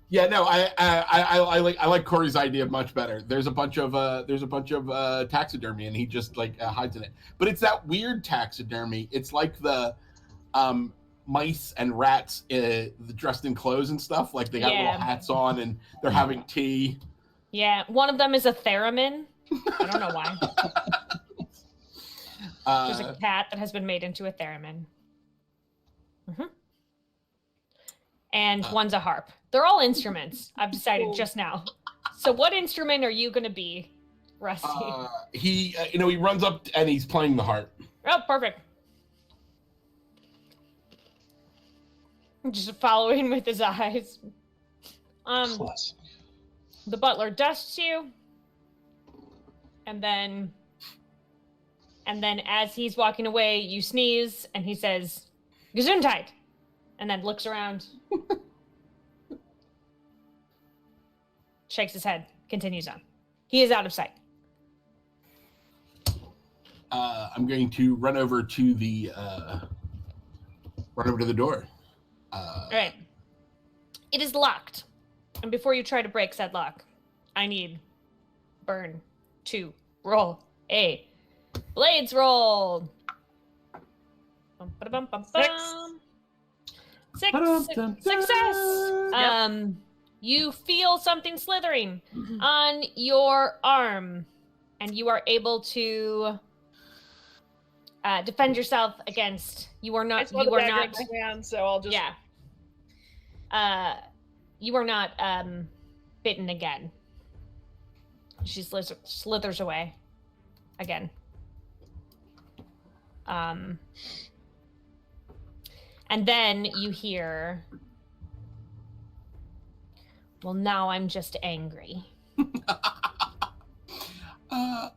Yeah, no, I like Corey's idea much better. There's a bunch of taxidermy, and he just like hides in it. But it's that weird taxidermy. It's like the mice and rats dressed in clothes and stuff. Like they got little hats on, and they're having tea. Yeah, one of them is a theremin. I don't know why. There's a cat that has been made into a theremin. And one's a harp. They're all instruments, I've decided just now. So what instrument are you going to be, Rusty? He runs up and he's playing the harp. Oh, perfect. Just following with his eyes. Classic. The butler dusts you. And then as he's walking away, you sneeze, and he says, Gesundheit, and then looks around, shakes his head, continues on. He is out of sight. I'm going to run over to the door. All right. It is locked. And before you try to break said lock, I need Burn to roll a Blades roll. Six. Success. You feel something slithering on your arm, and you are able to defend yourself against. You are not. You are not. Hand, so I'll just. Yeah. You are not bitten again. She slithers away again. And then you hear, well, now I'm just angry.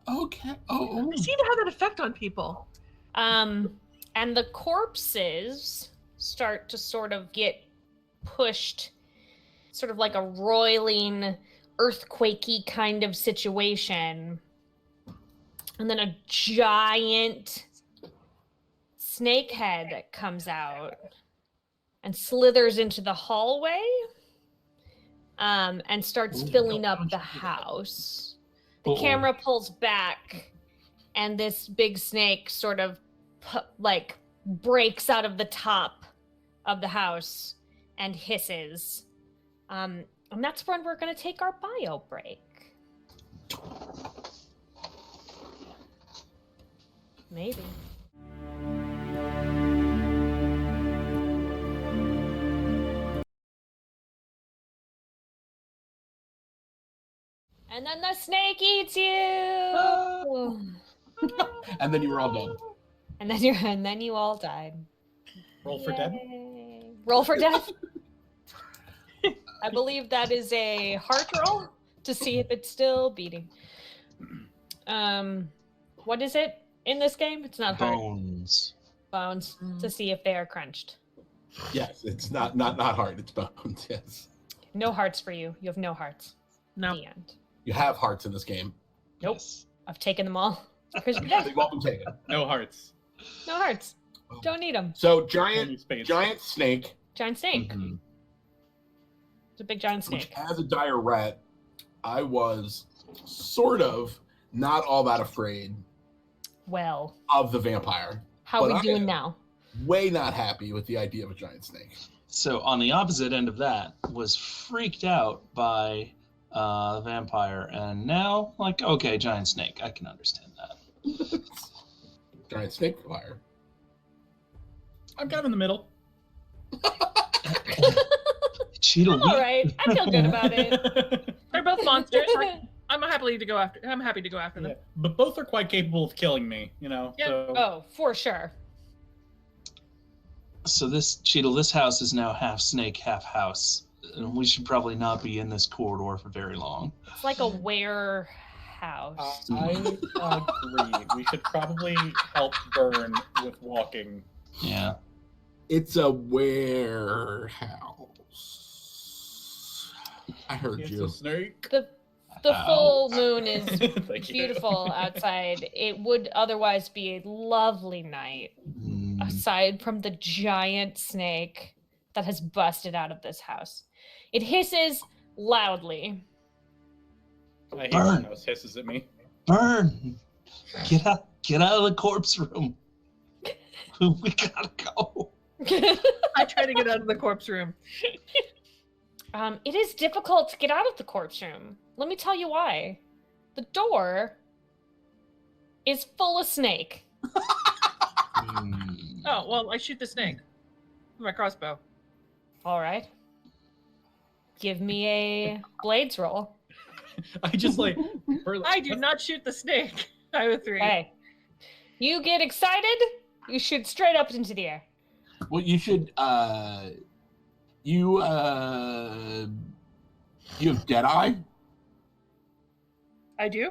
Okay. Oh. I seem to have that effect on people. And the corpses start to sort of get pushed, sort of like a roiling, earthquakey kind of situation. And then a giant snake head comes out and slithers into the hallway, and starts filling up the house. The camera pulls back, and this big snake sort of breaks out of the top of the house and hisses. And that's when we're going to take our bio break. Maybe. And then the snake eats you. And then you were all dead. And then you all died. Roll for death. Roll for death. I believe that is a heart roll to see if it's still beating. What is it in this game? It's not heart. Bones. Bones to see if they are crunched. Yes, it's not heart. It's bones. Yes. No hearts for you. You have no hearts. No. The end. You have hearts in this game. Nope. Yes. I've taken them all. Because you're dead. They've all been taken. No hearts. No hearts. Don't need them. So Only giant space. snake, Giant snake. Mhm. It's a big giant which snake. as a dire rat, I was sort of not all that afraid Well, of the vampire. how But we I doing am- now? Way not happy with the idea of a giant snake. So on the opposite end of that was freaked out by the vampire, and now like, okay, giant snake, I can understand that. Giant snake fire. I'm kind of in the middle. Cheetle, I'm all right. I feel good about it. They're both monsters. I'm happy to go after them. Yeah. But both are quite capable of killing me, Yeah. So Oh, for sure. So this Cheetle, this house is now half snake, half house, and we should probably not be in this corridor for very long. It's like a warehouse. I agree. We should probably help Burn with walking. Yeah. It's a warehouse. I heard It's you. a snake. The Ow. full moon is Thank you. beautiful outside. It would otherwise be a lovely night, Mm, aside from the giant snake that has busted out of this house. It hisses loudly. I hate Burn. when House hisses at me. Burn! Get out of the corpse room. We gotta go. I try to get out of the corpse room. It is difficult to get out of the corpse room. Let me tell you why. The door is full of snake. Mm. Oh, well, I shoot the snake with my crossbow. All right. Give me a blades roll. I just like. I do not shoot the snake. I have a 3. Hey, you get excited, you shoot straight up into the air. Well, you should. You have Deadeye, I do?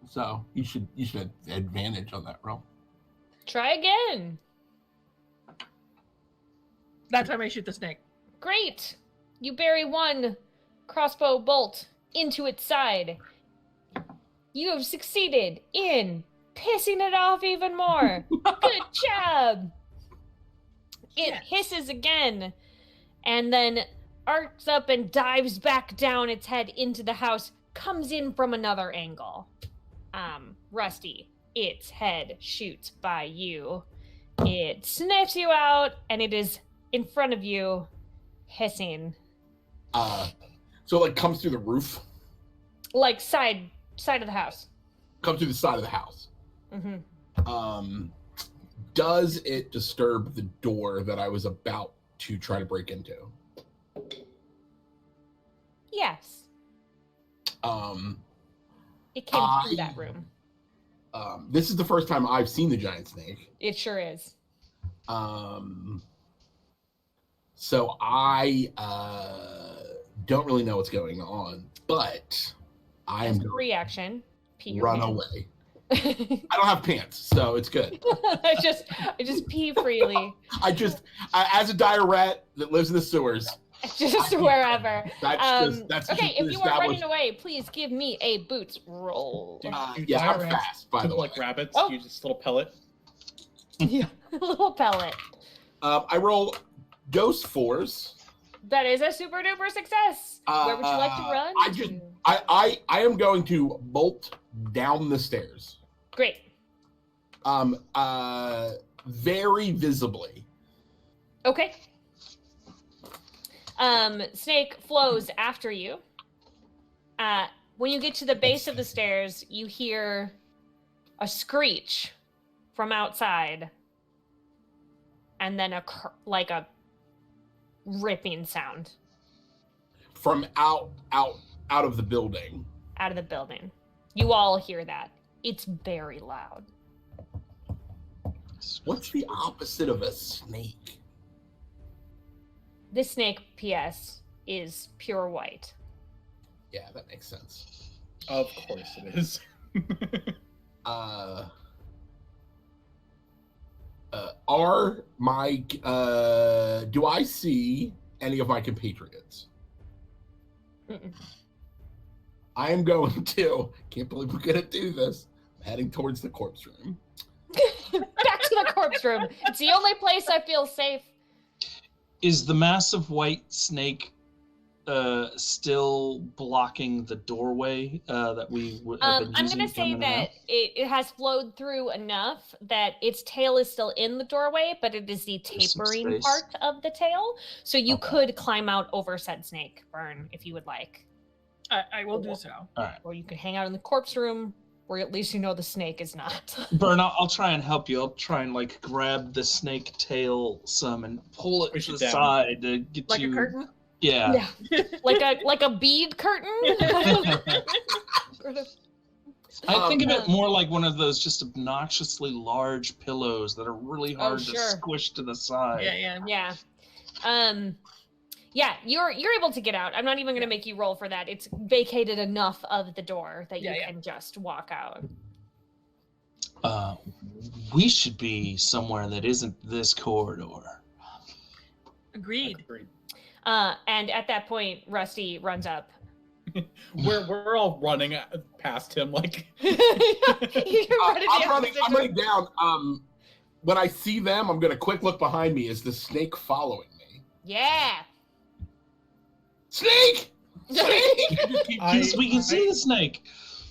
so you should have advantage on that roll. Try again. That time I shoot the snake. Great. You bury one crossbow bolt into its side. You have succeeded in pissing it off even more. Good job. It Yes. hisses again and then arcs up and dives back down its head into the house, comes in from another angle. Rusty, its head shoots by you. It sniffs you out and it is in front of you, hissing. So it like comes through the roof, Like side of the house. comes through the side of the house. Mm-hmm. Does it disturb the door that I was about to try to break into? Yes. It came through that room. This is the first time I've seen the giant snake. It sure is. So I don't really know what's going on, but I am As a going reaction. Pee to your run pants. away. I don't have pants, so it's good. I just pee freely. As a dire rat that lives in the sewers, Just wherever. that's Okay, just if you are running established. away, please give me a boots roll. Do Yeah, I'm dire fast, rats by cook the way. like rabbits. Oh. You just little pellet. Yeah. Little pellet. I roll dose 4s. That is a super duper success. Where would you like to run? I am going to bolt down the stairs. Great. Very visibly. Okay. Snake flows after you. When you get to the base of the stairs, you hear a screech from outside, and then a ripping sound From out of the building. out of the building. You all hear that. It's very loud. What's the opposite of a snake? This snake, P.S., is pure white. Yeah, that makes sense. Of course it is. Do I see any of my compatriots? Mm-mm. I am going to, can't believe we're going to do this, I'm heading towards the corpse room. Back to the corpse room. It's the only place I feel safe. Is the massive white snake still blocking the doorway that we have been I'm using? going to say that it has flowed through enough that its tail is still in the doorway, but it is the There's some tapering space. part of the tail. So you Okay. could climb out over said snake, Burn, if you would like. I will do so. All right. Or you could hang out in the corpse room, where at least you know the snake is not. Burn, I'll try and help you. I'll try and like grab the snake tail some and pull it Push to it the down. side to get Like you. a curtain? Yeah. like a bead curtain. Sort of. I think of Um, it more like one of those just obnoxiously large pillows that are really hard to sure. squish to the side. Yeah. Yeah. Yeah, you're able to get out. I'm not even going to make you roll for that. It's vacated enough of the door that you can just walk out. We should be somewhere that isn't this corridor. Agreed. And at that point, Rusty runs up. We're all running past him like. You're running I'm down running. the I'm door. running down. When I see them, I'm gonna quick look behind me. Is the snake following me? Yeah. Snake! Snake! Yes, we can see the snake.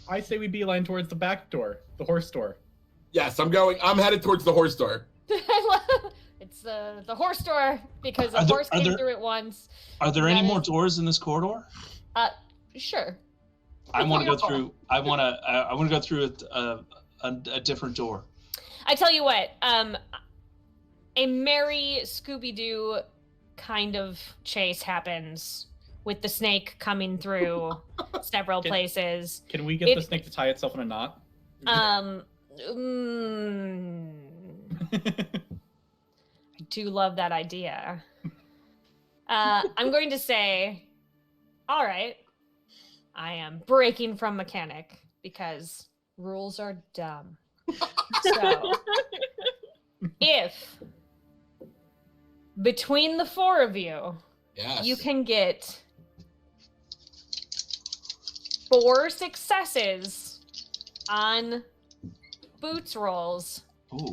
I say we beeline towards the back door, the horse door. Yes, I'm going. I'm headed towards the horse door. It's the horse door because a Are there- horse are came there- through it once. Are there any That more is- doors in this corridor? Sure. I want to go through. I want to go through a different door. I tell you what, a merry Scooby-Doo kind of chase happens with the snake coming through several places. Can we get the snake to tie itself in a knot? I do love that idea. I'm going to say, all right, I am breaking from mechanic because rules are dumb. So, if between the four of you, Yes. you can get 4 successes on boots rolls, Ooh.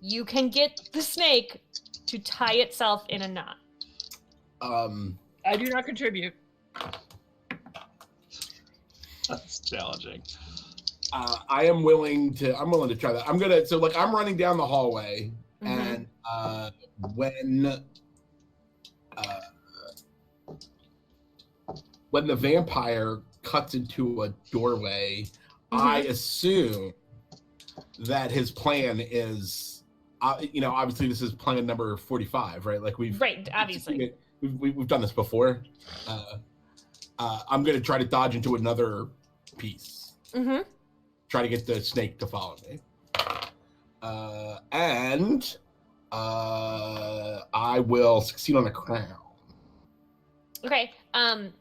you can get the snake to tie itself in a knot. I do not contribute. That's challenging. I'm willing to try that. I'm running down the hallway, Mhm. and when the vampire cuts into a doorway, I assume that his plan is, obviously this is plan number 45, right? Like Right, obviously. we've done this before. I'm gonna try to dodge into another piece. Mm-hmm. Try to get the snake to follow me. And I will succeed on a crown. Okay.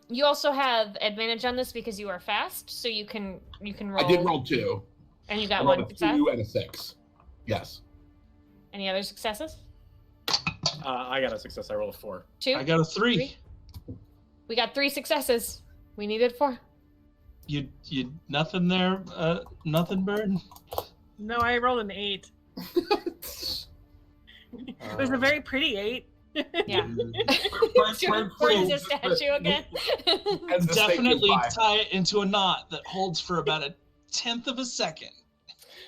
You also have advantage on this because you are fast, so you can roll. I did roll 2. And you I got rolled one a success. 2 and a 6. Yes. Any other successes? I got a success. I rolled a 4. 2. I got a 3. We got 3 successes. We needed 4. You nothing there? Nothing, Bird? No, I rolled an 8. It was a very pretty 8. Yeah. Bird Freeze a statue again. As the snake Definitely goes by. tie it into a knot that holds for about a 1/10 of a second.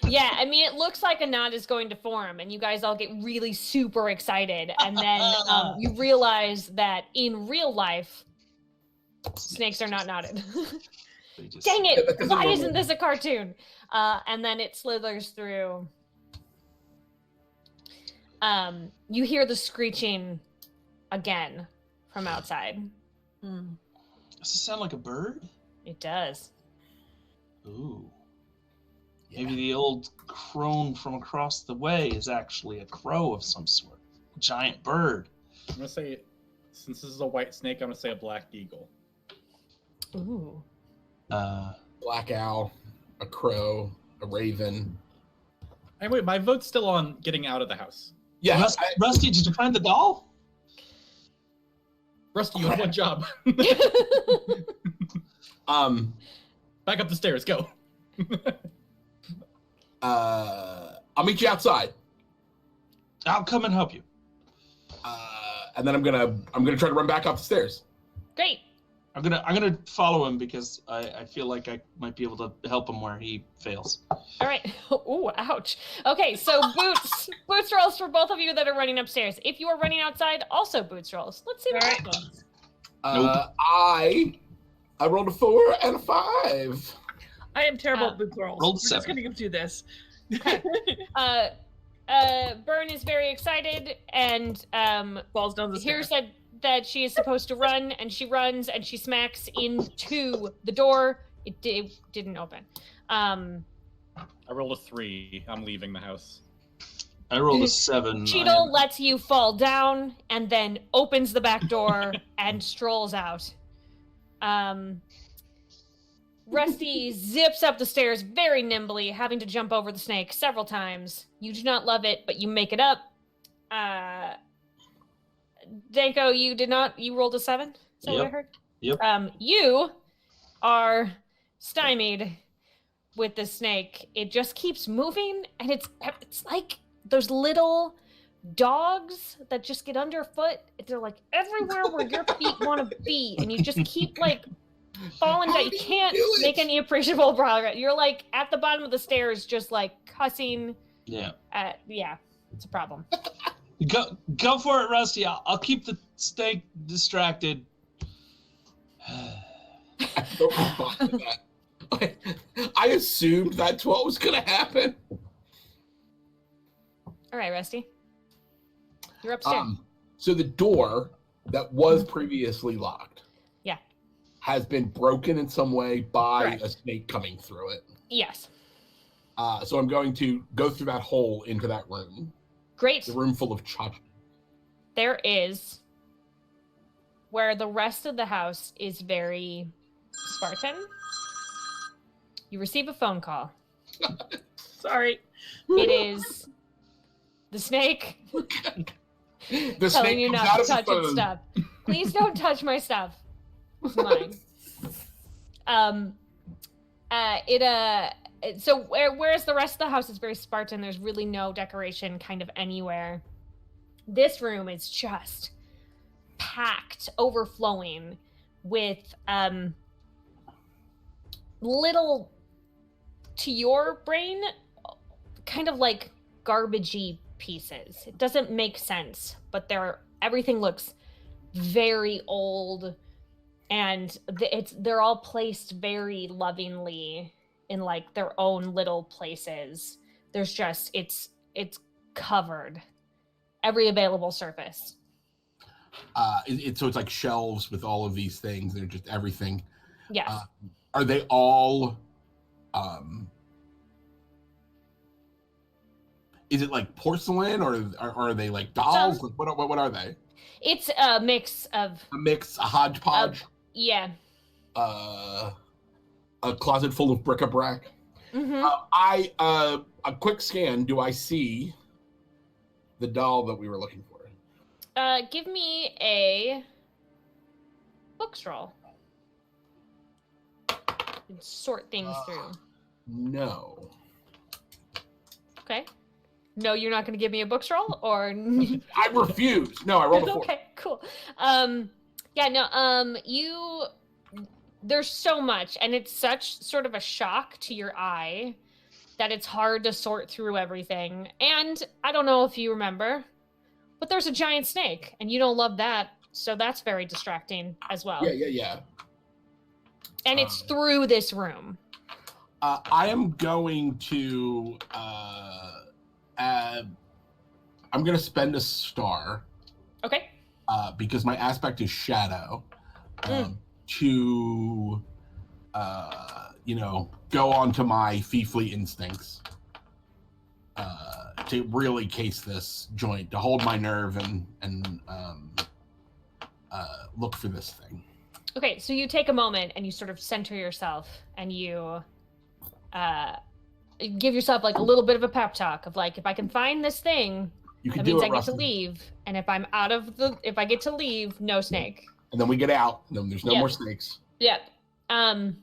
Yeah, I mean, it looks like a knot is going to form, and you guys all get really super excited, and then you realize that in real life, snakes are not knotted. They just- Dang Yeah, that it! doesn't Why roll. isn't this a cartoon? And then it slithers through. You hear the screeching again from outside. Hmm. Does it sound like a bird? It does. Ooh. Maybe the old crone from across the way is actually a crow of some sort. A giant bird. I'm gonna say Since this is a white snake, I'm gonna say a black eagle. Ooh. Black owl, a crow, a raven. Hey, wait, my vote's still on getting out of the house. Yeah, Rusty, did you find the doll? Rusty, you have one job. Back up the stairs, go. I'll meet you outside. I'll come and help you. And then I'm gonna try to run back up the stairs. Great. I'm gonna follow him because I feel like I might be able to help him where he fails. All right. Ooh, ouch. Okay, so boots rolls for both of you that are running upstairs. If you are running outside, also boots rolls. Let's see what happens. Nope. I rolled a 4 and a 5. I am terrible at boots rolls. Rolled We're just 7. gonna do this. Burn is very excited and Falls down the hears stairs. that she is supposed to run, and she runs and she smacks into the door. It didn't open. I rolled a 3. I'm leaving the house. I rolled a 7. Cheetle lets you fall down and then opens the back door and strolls out. Rusty zips up the stairs very nimbly, having to jump over the snake several times. You do not love it, but you make it up. Danko, you rolled a 7? Is that what I Yep. heard? Yep. You are stymied with the snake. It just keeps moving, and it's like those little dogs that just get underfoot. They're like everywhere where your feet want to be, and you just keep like falling down. You can't make any appreciable progress. You're like at the bottom of the stairs, just like cussing. Yeah. Yeah, it's a problem. Go for it, Rusty. I'll keep the snake distracted. Don't respond to that. I assumed that's what was gonna happen. All right, Rusty, you're upstairs. So the door that was previously locked, Yeah. has been broken in some way by Correct. a snake coming through it. Yes. So I'm going to go through that hole into that room. Great. The room full of chachi. There is where the rest of the house is very Spartan. You receive a phone call. Sorry. It is the snake The telling snake you comes not out to of the touch its phone. stuff. Please don't touch my stuff. It's mine. So whereas the rest of the house is very Spartan, there's really no decoration kind of anywhere. This room is just packed, overflowing with little, to your brain, kind of like garbagey pieces. It doesn't make sense, but everything looks very old, and they're all placed very lovingly in like their own little places. There's just it's covered every available surface. So it's like shelves with all of these things. They're just everything. Yes. Are they all? Is it like porcelain, or are they like dolls? Like, what are they? It's a mix of A hodgepodge. yeah. A closet full of bric-a-brac. Mm-hmm. A quick scan. Do I see the doll that we were looking for? Give me a books roll. And sort things through. No. Okay. No, you're not going to give me a books roll, or I refuse. No, I rolled a 4. okay, cool. Yeah, no, there's so much, and it's such sort of a shock to your eye that it's hard to sort through everything. And I don't know if you remember, but there's a giant snake, and you don't love that, so that's very distracting as well. Yeah. And it's through this room. I am going to I'm going to spend a star. Okay. Because my aspect is shadow. To go onto my fiefly instincts. To really case this joint, to hold my nerve and look for this thing. Okay, so you take a moment and you sort of center yourself and you give yourself like a little bit of a pep talk of like, if I can find this thing, that means I get to leave. And if I'm if I get to leave, no snake. And then we get out, and then there's no more snakes. Yep. And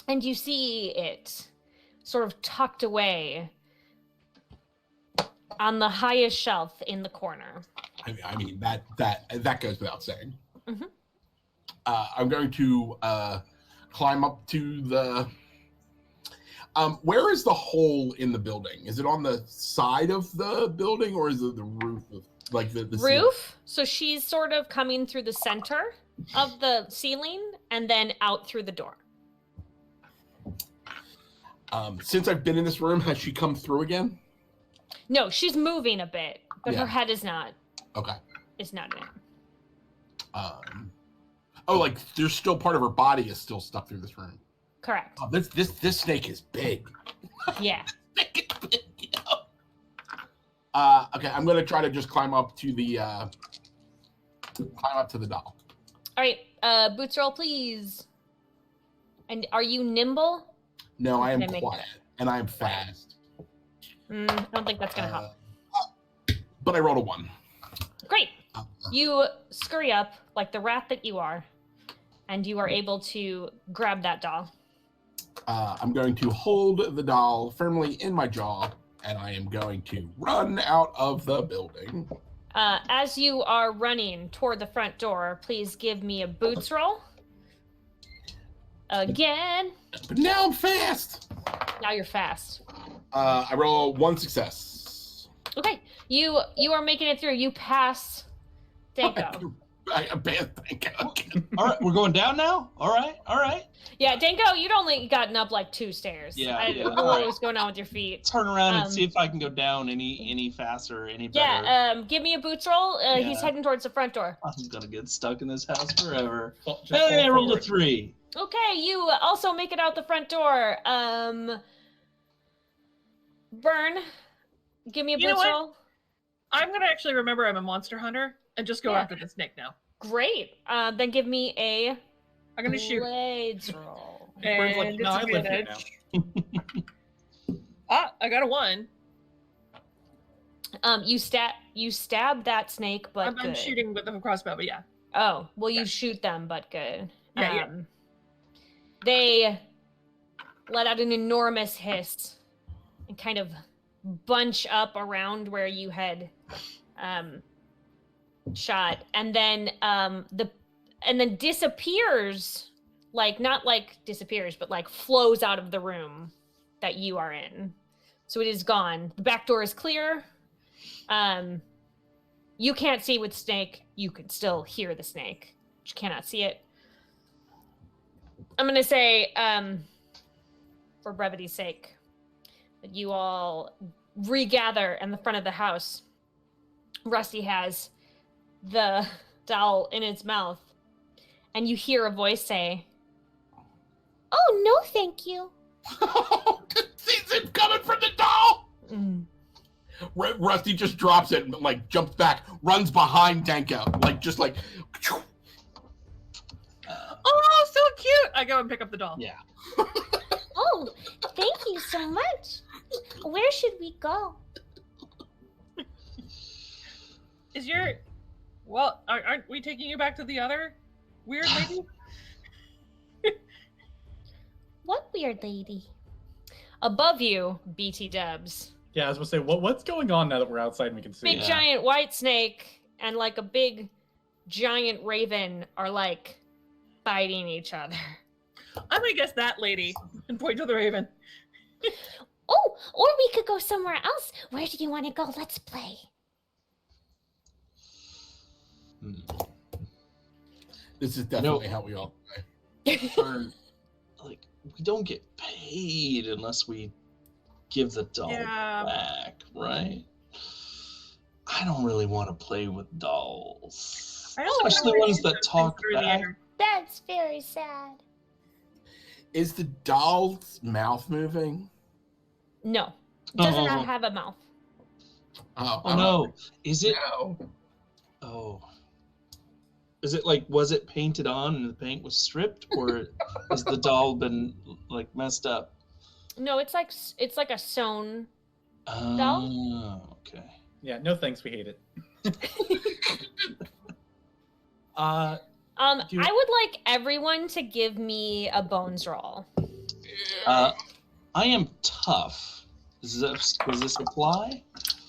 you see it sort of tucked away on the highest shelf in the corner. I mean that goes without saying. Mm-hmm. I'm going to climb up to the. Where is the hole in the building? Is it on the side of the building, or is it the roof of like the roof? Ceiling? So she's sort of coming through the center of the ceiling and then out through the door. Since I've been in this room, has she come through again? No, she's moving a bit, but her head is not. Okay. It's not in it. Oh, like there's still part of her body is still stuck through this room. Correct. Oh, this snake is big. Yeah. Okay, I'm gonna try to just climb up to the doll. All right, boots roll, please. And are you nimble? No, I am quiet, and I am fast. I don't think that's gonna help. But I rolled a 1. Great. You scurry up like the rat that you are, and you are able to grab that doll. I'm going to hold the doll firmly in my jaw, and I am going to run out of the building. As you are running toward the front door, please give me a boots roll. Again. But now I'm fast. Now you're fast. I roll 1 success. Okay, you are making it through. You pass Danko. I passed Danko. All right, we're going down now. All right. Yeah, Danko, you'd only gotten up like 2 stairs. Yeah. I don't know what was going on with your feet. Turn around and see if I can go down any faster, any better. Yeah, give me a boots roll. He's heading towards the front door. I'm gonna get stuck in this house forever. Just Hey, I fall rolled a forward. 3. Okay, you also make it out the front door. Burn, give me a You know boots what? roll. I'm gonna actually remember I'm a monster hunter and just go after the snake now. Great. Then give me a I'm gonna shoot. blades roll. Bird's like, And no, I live here disadvantage. I got a 1. You stab that snake, but I'm good. shooting with a crossbow, but yeah. Oh, well, you shoot them, but good. Yeah. They let out an enormous hiss and kind of bunch up around where you had shot, and then disappears, like not like disappears, but like flows out of the room that you are in. So it is gone. The back door is clear. You can't see with snake. You can still hear the snake. But you cannot see it. I'm gonna say, for brevity's sake, that you all regather in the front of the house. Rusty has the doll in its mouth, and you hear a voice say, "Oh, no, thank you." Sees him coming from the doll. Mm. Rusty just drops it and like jumps back, runs behind Danko, like. Oh, so cute! I go and pick up the doll. Yeah. Oh, thank you so much. Where should we go? Is your... Well, aren't we taking you back to the other weird lady? What weird lady? Above you, BT Dubs. Yeah, I was gonna say, what's going on now that we're outside and we can see? Big giant white snake and like a big giant raven are like fighting each other. I'm gonna guess that lady and point to the raven. Oh, or we could go somewhere else. Where do you want to go? Let's play. This is definitely how we all play. Like, we don't get paid unless we give the doll back, right? I don't really want to play with dolls. I don't Especially like ones that talk through the back. air. That's very sad. Is the doll's mouth moving? No, it does Oh. not have a mouth. Oh no, is it? No. Oh, Is it like, was it painted on and the paint was stripped, or has the doll been like messed up? No, it's like a sewn Oh, doll. okay. Yeah, no thanks, we hate it. I would like everyone to give me a bones roll. I am tough. Does this apply?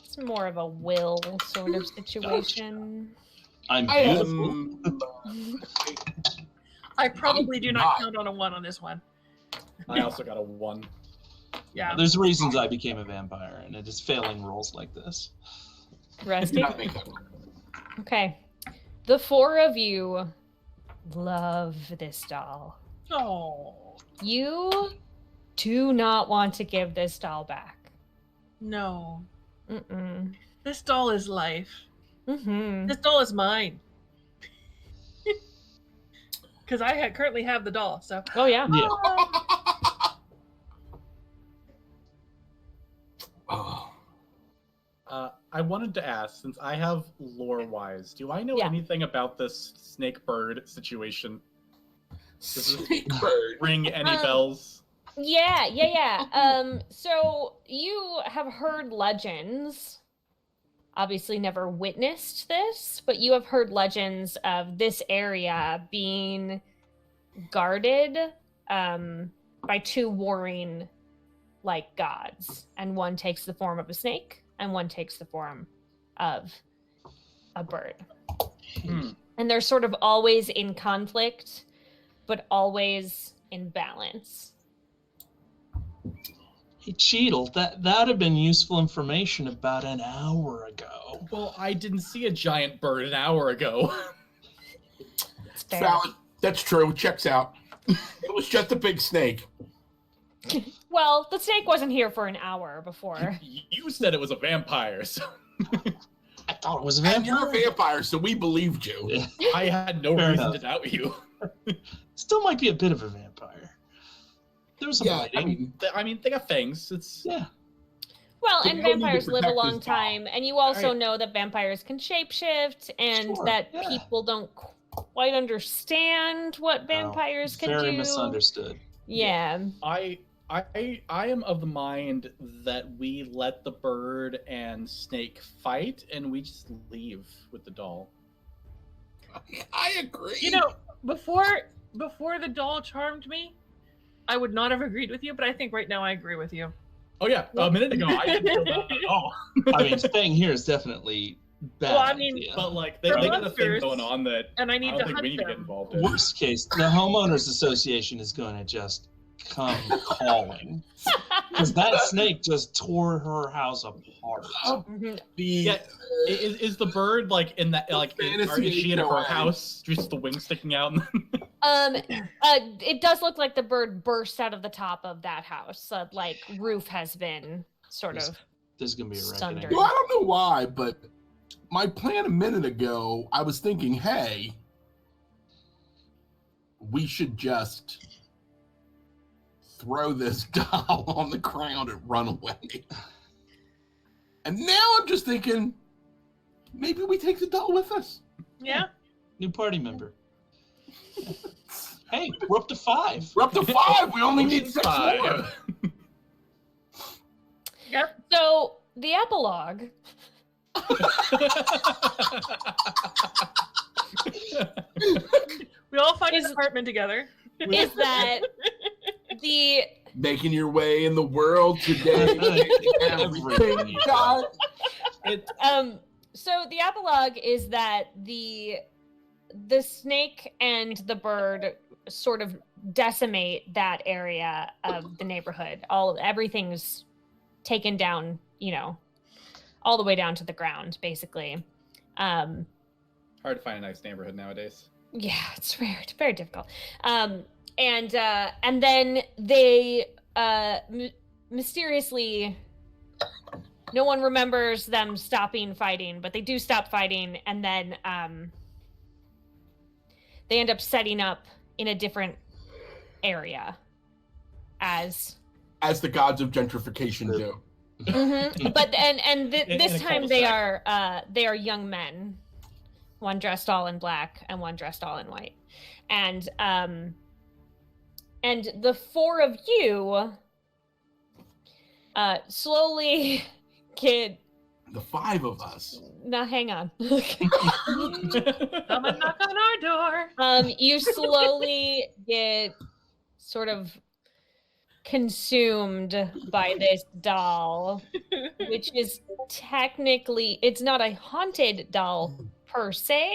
It's more of a will sort of situation. I'm beautiful. I probably do not count on a 1 on this one. I also got a 1. Yeah. There's reasons I became a vampire, and it is failing rolls like this. Rusty. Okay. The 4 of you love this doll. Oh. You do not want to give this doll back. No. Mm-mm. This doll is life. Mm-hmm. This doll is mine. Because I currently have the doll, so. Oh, yeah. Yeah. Oh. I wanted to ask, since I have lore-wise, do I know Yeah. anything about this snake bird situation? Snake bird. Ring any bells? Yeah. So you have heard legends. Obviously never witnessed this, but you have heard legends of this area being guarded by 2 warring like gods, and one takes the form of a snake and one takes the form of a bird. And they're sort of always in conflict, but always in balance. Hey, Cheadle, that would have been useful information about an hour ago. Well, I didn't see a giant bird an hour ago. It's fair. Valid. That's true. Checks out. It was just a big snake. Well, the snake wasn't here for an hour before. You said it was a vampire, so I thought it was a And vampire. you're a vampire, so we believed you. Yeah. I had no Fair reason enough. to doubt you. Still might be a bit of a vampire. There was some Yeah, fighting. I mean, they got fangs. It's Yeah. Well, But and we don't need to vampires live a protect long this doll. time, and you also Right. know that vampires can shapeshift, and Sure, that yeah. people don't quite understand what vampires can Very do. misunderstood. Yeah. I am of the mind that we let the bird and snake fight, and we just leave with the doll. I agree. You know, before the doll charmed me, I would not have agreed with you, but I think right now I agree with you. Oh yeah, a minute ago I didn't feel that at all. I mean, staying here is definitely bad. Well, I mean, idea. But like, they They're got a thing monsters, going on that and I I need don't to think hunt we need to get them. involved in. Worst case, the homeowners association is going to just come calling because that snake just tore her house apart. Mhm. the Yeah, is the bird like in that like Fantasy is she in her HOA. house, just the wings sticking out? It does look like the bird burst out of the top of that house. So, like, roof has been sort of. There's gonna be a Sundered. reckoning. Well, I don't know why, but my plan a minute ago, I was thinking, hey, we should just throw this doll on the ground and run away. And now I'm just thinking, maybe we take the doll with us. Yeah. New party member. Hey, we're up to 5. We're up to 5. We only need 6 more. 5. Yep. So, the epilogue. We all find Is- an apartment together. Is that the Making your way in the world today. Everything. God. so the epilogue is that the snake and the bird sort of decimate that area of the neighborhood. Everything's taken down, all the way down to the ground, basically. Hard to find a nice neighborhood nowadays. Yeah, it's very difficult. And then they mysteriously, no one remembers them stopping fighting, but they do stop fighting, and then they end up setting up in a different area as As the gods of gentrification do. but this a time they cul-de-sac. are young men one dressed all in black, and one dressed all in white. And the four of you slowly get... The five of us. Now, hang on. Come and knock on our door. You slowly get sort of consumed by this doll, which is technically, it's not a haunted doll per se.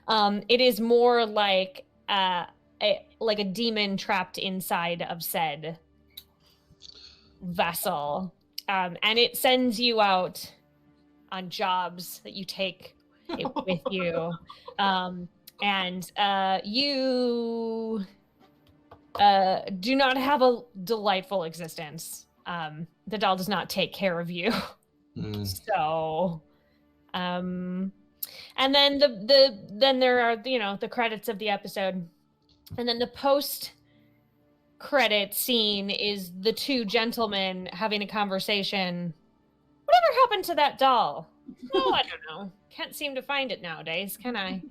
It is more like a demon trapped inside of said vessel, and it sends you out on jobs that you take it with you, and you do not have a delightful existence. The doll does not take care of you. So, and then then there are, you know, the credits of the episode, and then the post credit scene is the two gentlemen having a conversation. Whatever happened to that doll? Oh, I don't know. Can't seem to find it nowadays, can I?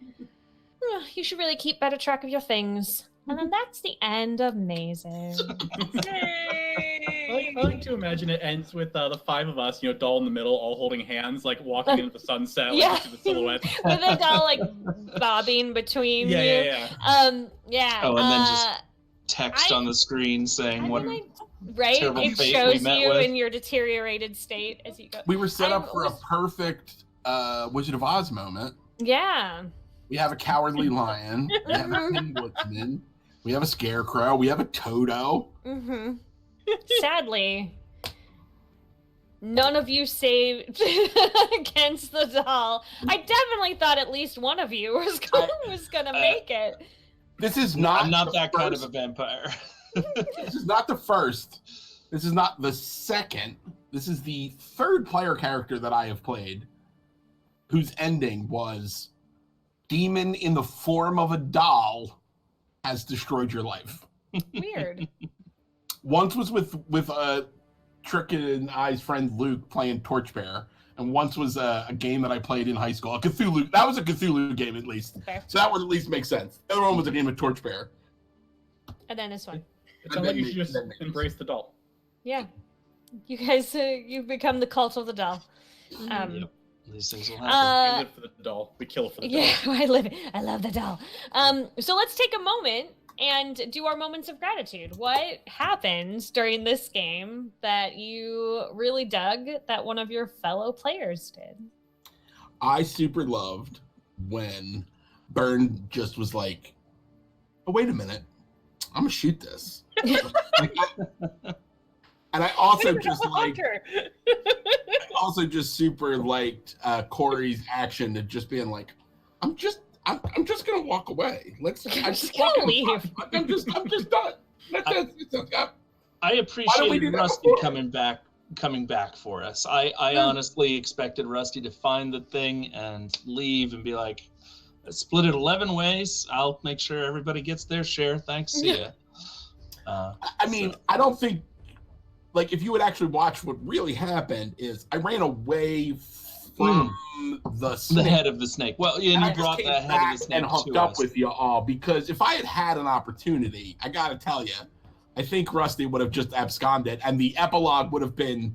You should really keep better track of your things. And then that's the end of Mazes. I like to imagine it ends with the five of us, you know, doll in the middle, all holding hands, like walking into the sunset, like, Yeah. to the silhouette. With a doll like bobbing between you. Yeah. Yeah. Oh, and then just text on the screen saying what right? terrible It fate shows we met you with. in your deteriorated state as you go. We were set up for a perfect Wizard of Oz moment. Yeah. We have a cowardly lion. We have a Tin Woodsman. We have a scarecrow. We have a Toto. Mm-hmm. Sadly, none of you saved against the doll. I definitely thought at least one of you was gonna make it. This is not. I'm not the that kind of first- a vampire. This is not the first. This is not the second. This is the third player character that I have played whose ending was demon in the form of a doll has destroyed your life. Weird. Once was with Trick and I's friend Luke playing Torchbearer, and once was a game that I played in high school. A Cthulhu. That was a Cthulhu game at least. Okay. So that would at least make sense. The other one was a game of Torchbearer. And then this one. It sounds like you should just embrace the doll. Yeah. You guys, you've become the cult of the doll. Yep. These things will happen. We live for the doll. We kill for the doll. Yeah, I love the doll. So let's take a moment and do our moments of gratitude. What happened during this game that you really dug that one of your fellow players did? I super loved when Byrne just was like, oh, wait a minute. I'm going to shoot this. And I also just liked, super liked Corey's action of just being like, I'm just gonna walk away. I'm just gonna leave. I'm just done. I appreciated that Rusty before? coming back for us. I honestly expected Rusty to find the thing and leave and be like, let's split it 11 ways. I'll make sure everybody gets their share. Thanks. See ya. I mean, I don't think, like, if you would actually watch what really happened is I ran away from the snake. The head of the snake. Well, yeah, and you brought the head of the snake and hooked to up us. with you all, because if I had an opportunity, I gotta tell you, I think Rusty would have just absconded, and the epilogue would have been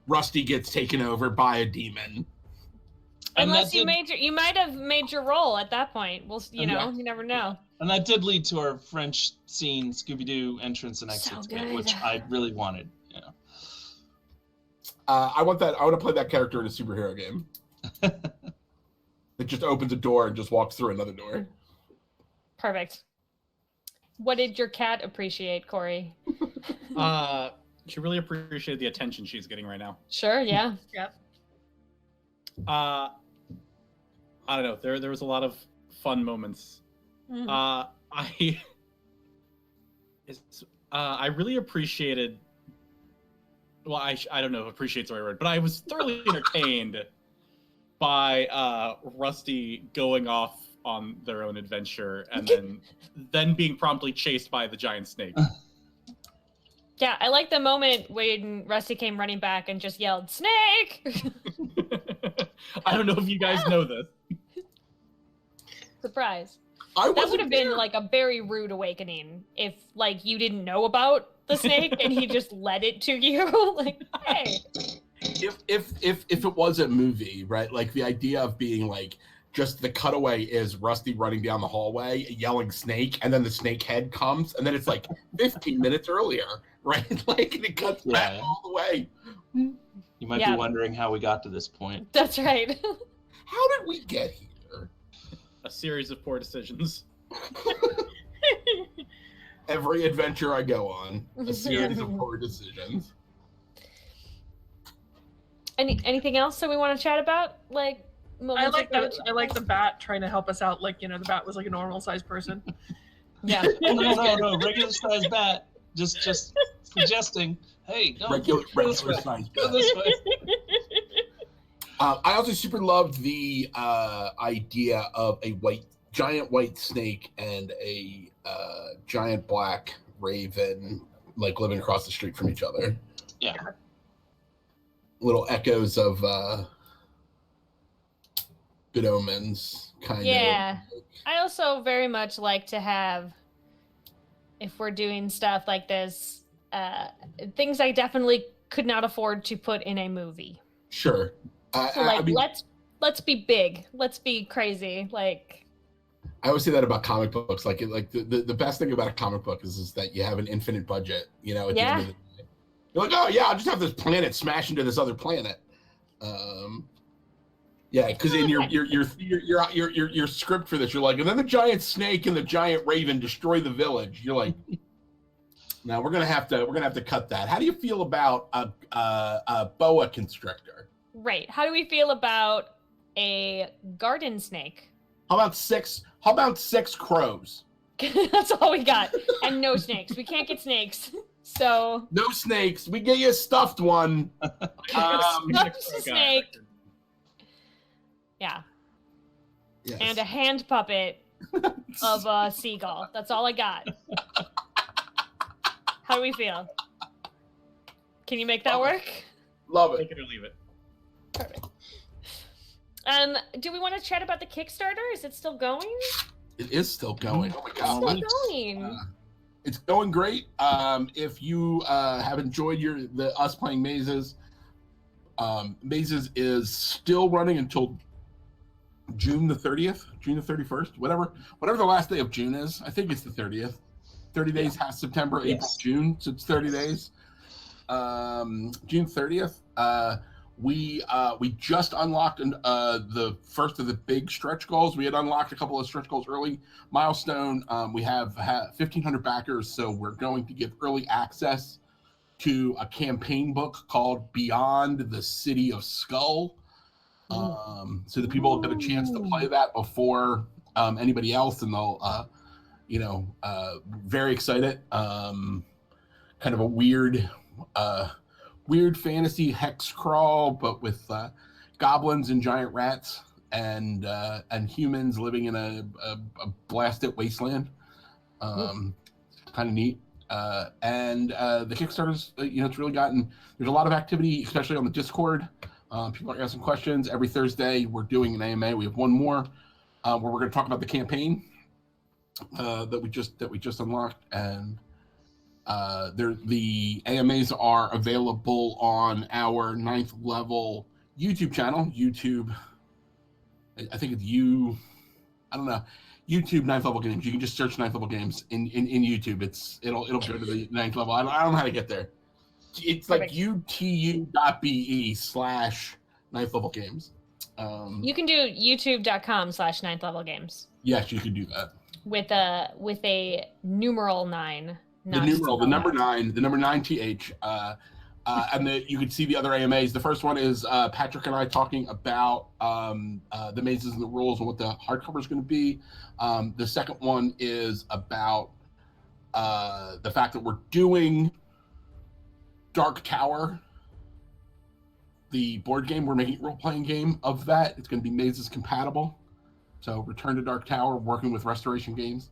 Rusty gets taken over by a demon. And Unless that you might have made your role at that point. Well, you know, you never know. And that did lead to our French scene Scooby-Doo entrance and exit bit, which I really wanted. Yeah. I want to play that character in a superhero game. It just opens a door and just walks through another door. Perfect. What did your cat appreciate, Corey? She really appreciated the attention she's getting right now. Sure, yeah. Yep. I don't know. There was a lot of fun moments. I really appreciated. Well, I don't know if appreciate's the right word, but I was thoroughly entertained by Rusty going off on their own adventure and then being promptly chased by the giant snake. Yeah, I like the moment when Rusty came running back and just yelled, "Snake!" I don't know if you guys know this. surprise. I That would wasn't have been there. like a very rude awakening if like you didn't know about the snake and he just led it to you. Like, hey. If it was a movie, right? Like the idea of being like just the cutaway is Rusty running down the hallway yelling snake, and then the snake head comes, and then it's like 15 minutes earlier, right? Like and it cuts back all the way. You might be wondering how we got to this point. That's right. How did we get here? A series of poor decisions. Every adventure I go on, a series of poor decisions. Anything else that we want to chat about? Like, I like that. I like the bat trying to help us out. Like, the bat was like a normal sized person. Yeah. No, regular sized bat. Just suggesting. Hey, no, regular go size. Go this way. I also super loved the idea of a giant white snake and a giant black raven like living across the street from each other. Yeah. Little echoes of Good Omens, kind of. Yeah. I also very much like to have, if we're doing stuff like this, things I definitely could not afford to put in a movie. Sure. So like, let's be big. Let's be crazy. Like, I always say that about comic books. Like the best thing about a comic book is that you have an infinite budget. You know, at the end of the day. You're like, oh yeah, I'll just have this planet smash into this other planet. Yeah, because in your script for this, you're like, and then the giant snake and the giant raven destroy the village. You're like, now we're gonna have to cut that. How do you feel about a boa constrictor? right. How do we feel about a garden snake? How about six crows? That's all we got. And no snakes. We can't get snakes. So no snakes. We get you a stuffed one. Stuffed snake. Yeah. Yes. And a hand puppet of a seagull. That's all I got. How do we feel? Can you make that work? Love it. Take it or leave it. Perfect. Do we want to chat about the Kickstarter? Is it still going? It is still going. Oh my god. It's still going. It's going great. If you have enjoyed us playing Mazes, Mazes is still running until June the 30th, June the 31st, whatever the last day of June is. I think it's the 30th. 30 days has September, April, June, so it's 30 days. June 30th. We just unlocked the first of the big stretch goals. We had unlocked a couple of stretch goals early. Milestone, we have 1,500 backers, so we're going to give early access to a campaign book called Beyond the City of Skull. So the people get a chance to play that before anybody else, and they'll, very excited. Kind of a weird fantasy hex crawl, but with goblins and giant rats and humans living in a blasted wasteland. Kind of neat. And the Kickstarter's, it's really gotten. There's a lot of activity, especially on the Discord. People are asking questions every Thursday. We're doing an AMA. We have one more where we're going to talk about the campaign that we just unlocked, and the AMAs are available on our 9th level YouTube channel. YouTube, I think it's I don't know. YouTube 9th level games. You can just search 9th level games in YouTube. It'll go to the 9th level. I don't know how to get there. It's like utu.be/9th level games. You can do youtube.com/9th level games. Yes, you can do that. With a numeral 9. The number 9 th. And you can see the other AMAs. The first one is Patrick and I talking about the mazes and the rules and what the hardcover is going to be. The second one is about the fact that we're doing Dark Tower, the board game. We're making a role-playing game of that. It's going to be Mazes compatible. So Return to Dark Tower, working with Restoration Games.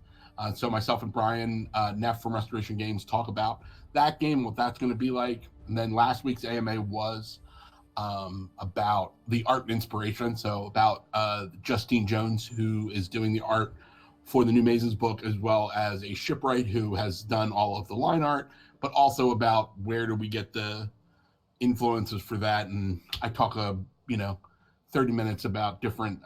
So myself and Brian Neff from Restoration Games talk about that game, what that's going to be like. And then last week's AMA was about the art inspiration. So about Justine Jones, who is doing the art for the new Mazes book, as well as a shipwright who has done all of the line art, but also about where do we get the influences for that. And I talk 30 minutes about different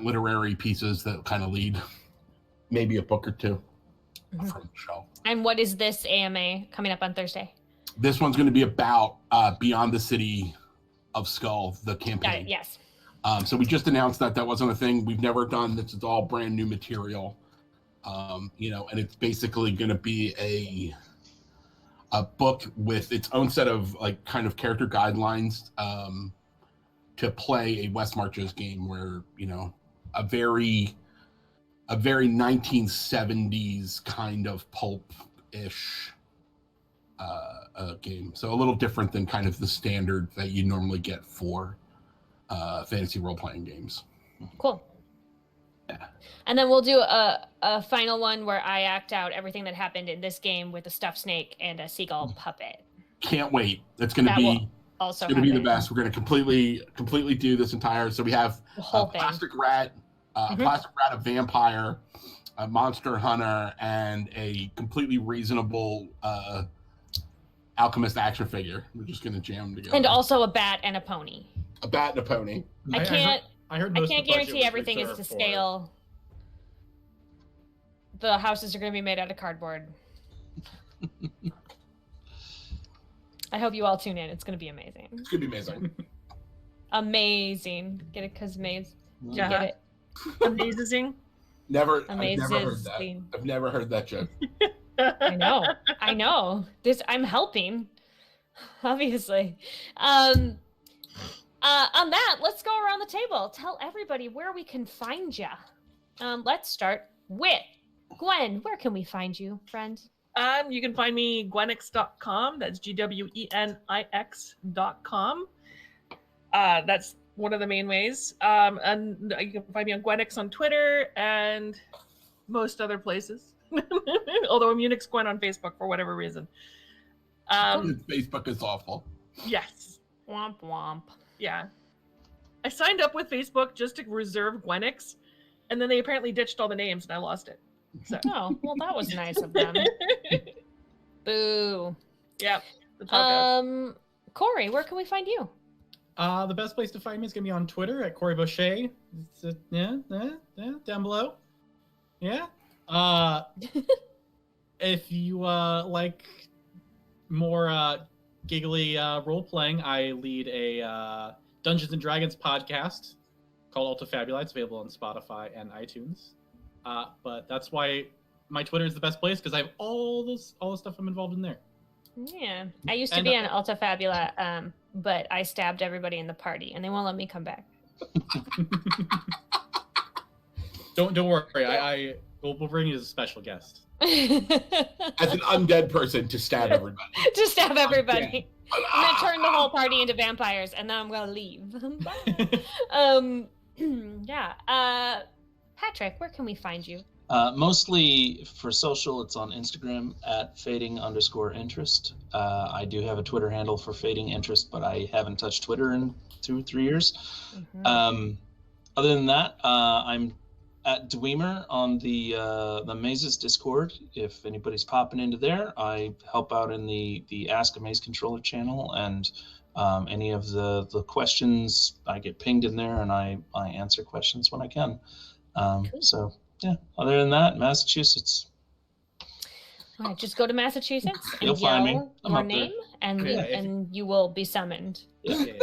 literary pieces that kind of lead maybe a book or two from the show. And what is this AMA coming up on Thursday? This one's going to be about Beyond the City of Skull, the campaign. Got it, yes. So we just announced that wasn't a thing we've never done. This is all brand new material, and it's basically going to be a book with its own set of like kind of character guidelines to play a West Marches game, where a very 1970s kind of pulp-ish game. So a little different than kind of the standard that you normally get for fantasy role-playing games. Cool. Yeah. And then we'll do a final one where I act out everything that happened in this game with a stuffed snake and a seagull puppet. Can't wait. It's going to be also the best. We're going to completely do this entire. So we have the whole a plastic rat, a vampire, a monster hunter, and a completely reasonable alchemist action figure. We're just going to jam them together. And also a bat and a pony. A bat and a pony. I can't guarantee guarantee everything is to scale. The houses are going to be made out of cardboard. I hope you all tune in. It's going to be amazing. It's going to be amazing. Amazing. Get it? Because maze. Yeah. Get it? Amazing. I've never heard that. I've never heard that joke. I know. I'm helping. Obviously. On that, let's go around the table. Tell everybody where we can find you. Let's start with Gwen. Where can we find you, friend? You can find me gwenix.com. That's GWENIX.com. That's one of the main ways. And you can find me on Gwenix on Twitter and most other places. Although I'm Unix Gwen on Facebook for whatever reason. Facebook is awful. Yes. Womp womp. Yeah. I signed up with Facebook just to reserve Gwenix, and then they apparently ditched all the names and I lost it. So. Oh, well, that was nice of them. Boo. Yeah. Corey, where can we find you? The best place to find me is going to be on Twitter at Corey Boucher. Down below. Yeah. If you like more giggly role-playing, I lead a Dungeons & Dragons podcast called Alta Fabula. It's available on Spotify and iTunes. But that's why my Twitter is the best place, because I have all the stuff I'm involved in there. Yeah. I used to be on Alta Fabula, but I stabbed everybody in the party, and they won't let me come back. Don't worry. We'll bring you as a special guest. As an undead person to stab everybody. To stab everybody. I'm gonna turn the whole party into vampires, and then I'm gonna leave. Yeah. Patrick, where can we find you? Mostly for social, it's on Instagram at fading_interest. I do have a Twitter handle for fading interest, but I haven't touched Twitter in 2 or 3 years. Other than that, I'm at Dweemer on the Mazes Discord. If anybody's popping into there, I help out in the Ask a Maze Controller channel, and any of the questions, I get pinged in there, and I answer questions when I can. Cool. So yeah, other than that, Massachusetts. All right, just go to Massachusetts and You'll find me. your name, and you will be summoned. Yeah.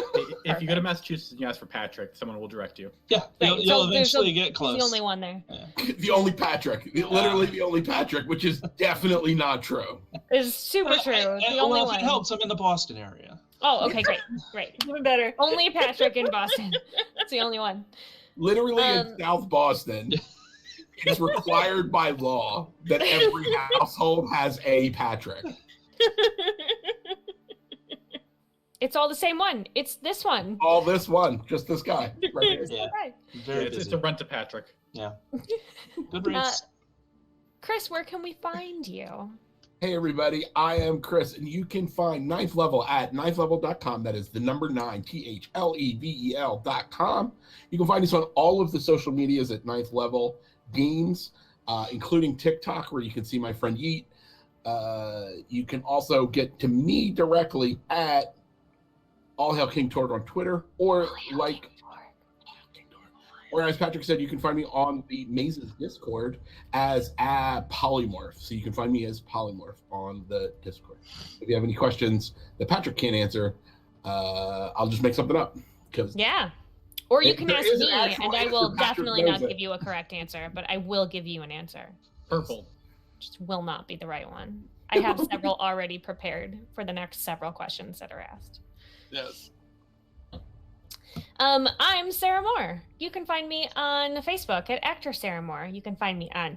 If you go to Massachusetts and you ask for Patrick, someone will direct you. Yeah, Right, you'll eventually get close. The only one there. Yeah. The only Patrick. Literally the only Patrick, which is definitely not true. It's super true. The only Well, one. if it helps, I'm in the Boston area. Oh, okay, great. Even better. Only Patrick in Boston. That's the only one. Literally in South Boston, it's required by law that every household has a Patrick. It's all the same one. It's this one. All this one, just this guy. Right here. Yeah. Right. Very It's busy. a rent to Patrick. Yeah. Good rates. Chris, where can we find you? Hey everybody, I am Chris, and you can find Ninth Level at ninthlevel.com. That is the number 9, THLEVEL.com. You can find us on all of the social medias at Ninth Level Games, including TikTok, where you can see my friend Yeet. You can also get to me directly at All Hail King Torg on Twitter, or or as Patrick said, you can find me on the MAZES Discord as a Polymorph. So you can find me as Polymorph on the Discord. If you have any questions that Patrick can't answer, I'll just make something up. Yeah. Or you can ask me, and I will Patrick definitely not knows give you a correct answer, but I will give you an answer. Purple. Just will not be the right one. I have several already prepared for the next several questions that are asked. Yes. I'm Sarah Moore. You can find me on Facebook at Actor Sarah Moore. You can find me on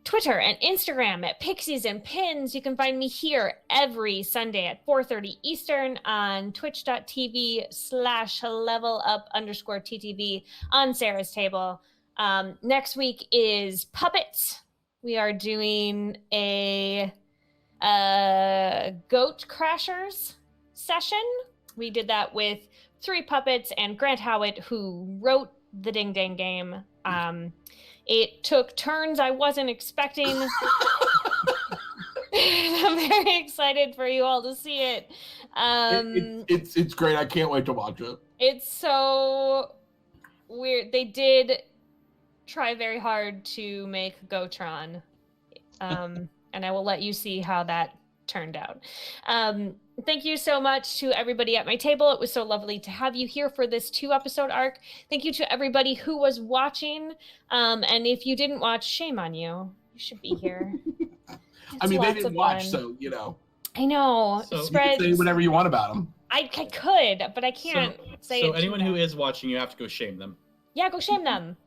Twitter and Instagram at Pixies and Pins. You can find me here every Sunday at 4:30 Eastern on twitch.tv/levelup_TTV on Sarah's Table. Next week is Puppets. We are doing a Goat Crashers session. We did that with 3 puppets and Grant Howitt, who wrote the Ding Dang game. It took turns I wasn't expecting. I'm very excited for you all to see it. It's great. I can't wait to watch it. It's so weird. They did try very hard to make Gotron. And I will let you see how that turned out. Thank you so much to everybody at my table. It was so lovely to have you here for this 2-episode arc. Thank you to everybody who was watching. And if you didn't watch, shame on you. You should be here. I mean, they didn't watch, so, you know. I know. So You can say whatever you want about them. I could, but I can't say it. So anyone who is watching, you have to go shame them. Yeah, go shame them.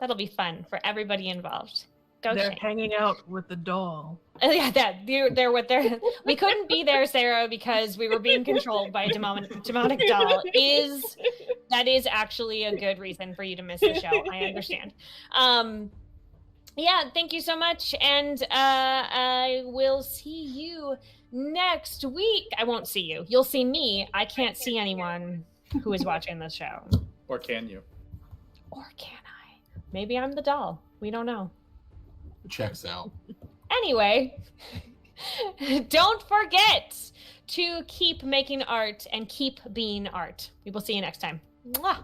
That'll be fun for everybody involved. Go They're shame. hanging out with the doll. Yeah, they're with their. We couldn't be there, Sarah, because we were being controlled by a demonic doll. That is actually a good reason for you to miss the show. I understand. Yeah, thank you so much, and I will see you next week. I won't see you. You'll see me. I can't see anyone who is watching this show. Or can you? Or can I? Maybe I'm the doll. We don't know. Checks out. Anyway, don't forget to keep making art and keep being art. We will see you next time. Mwah!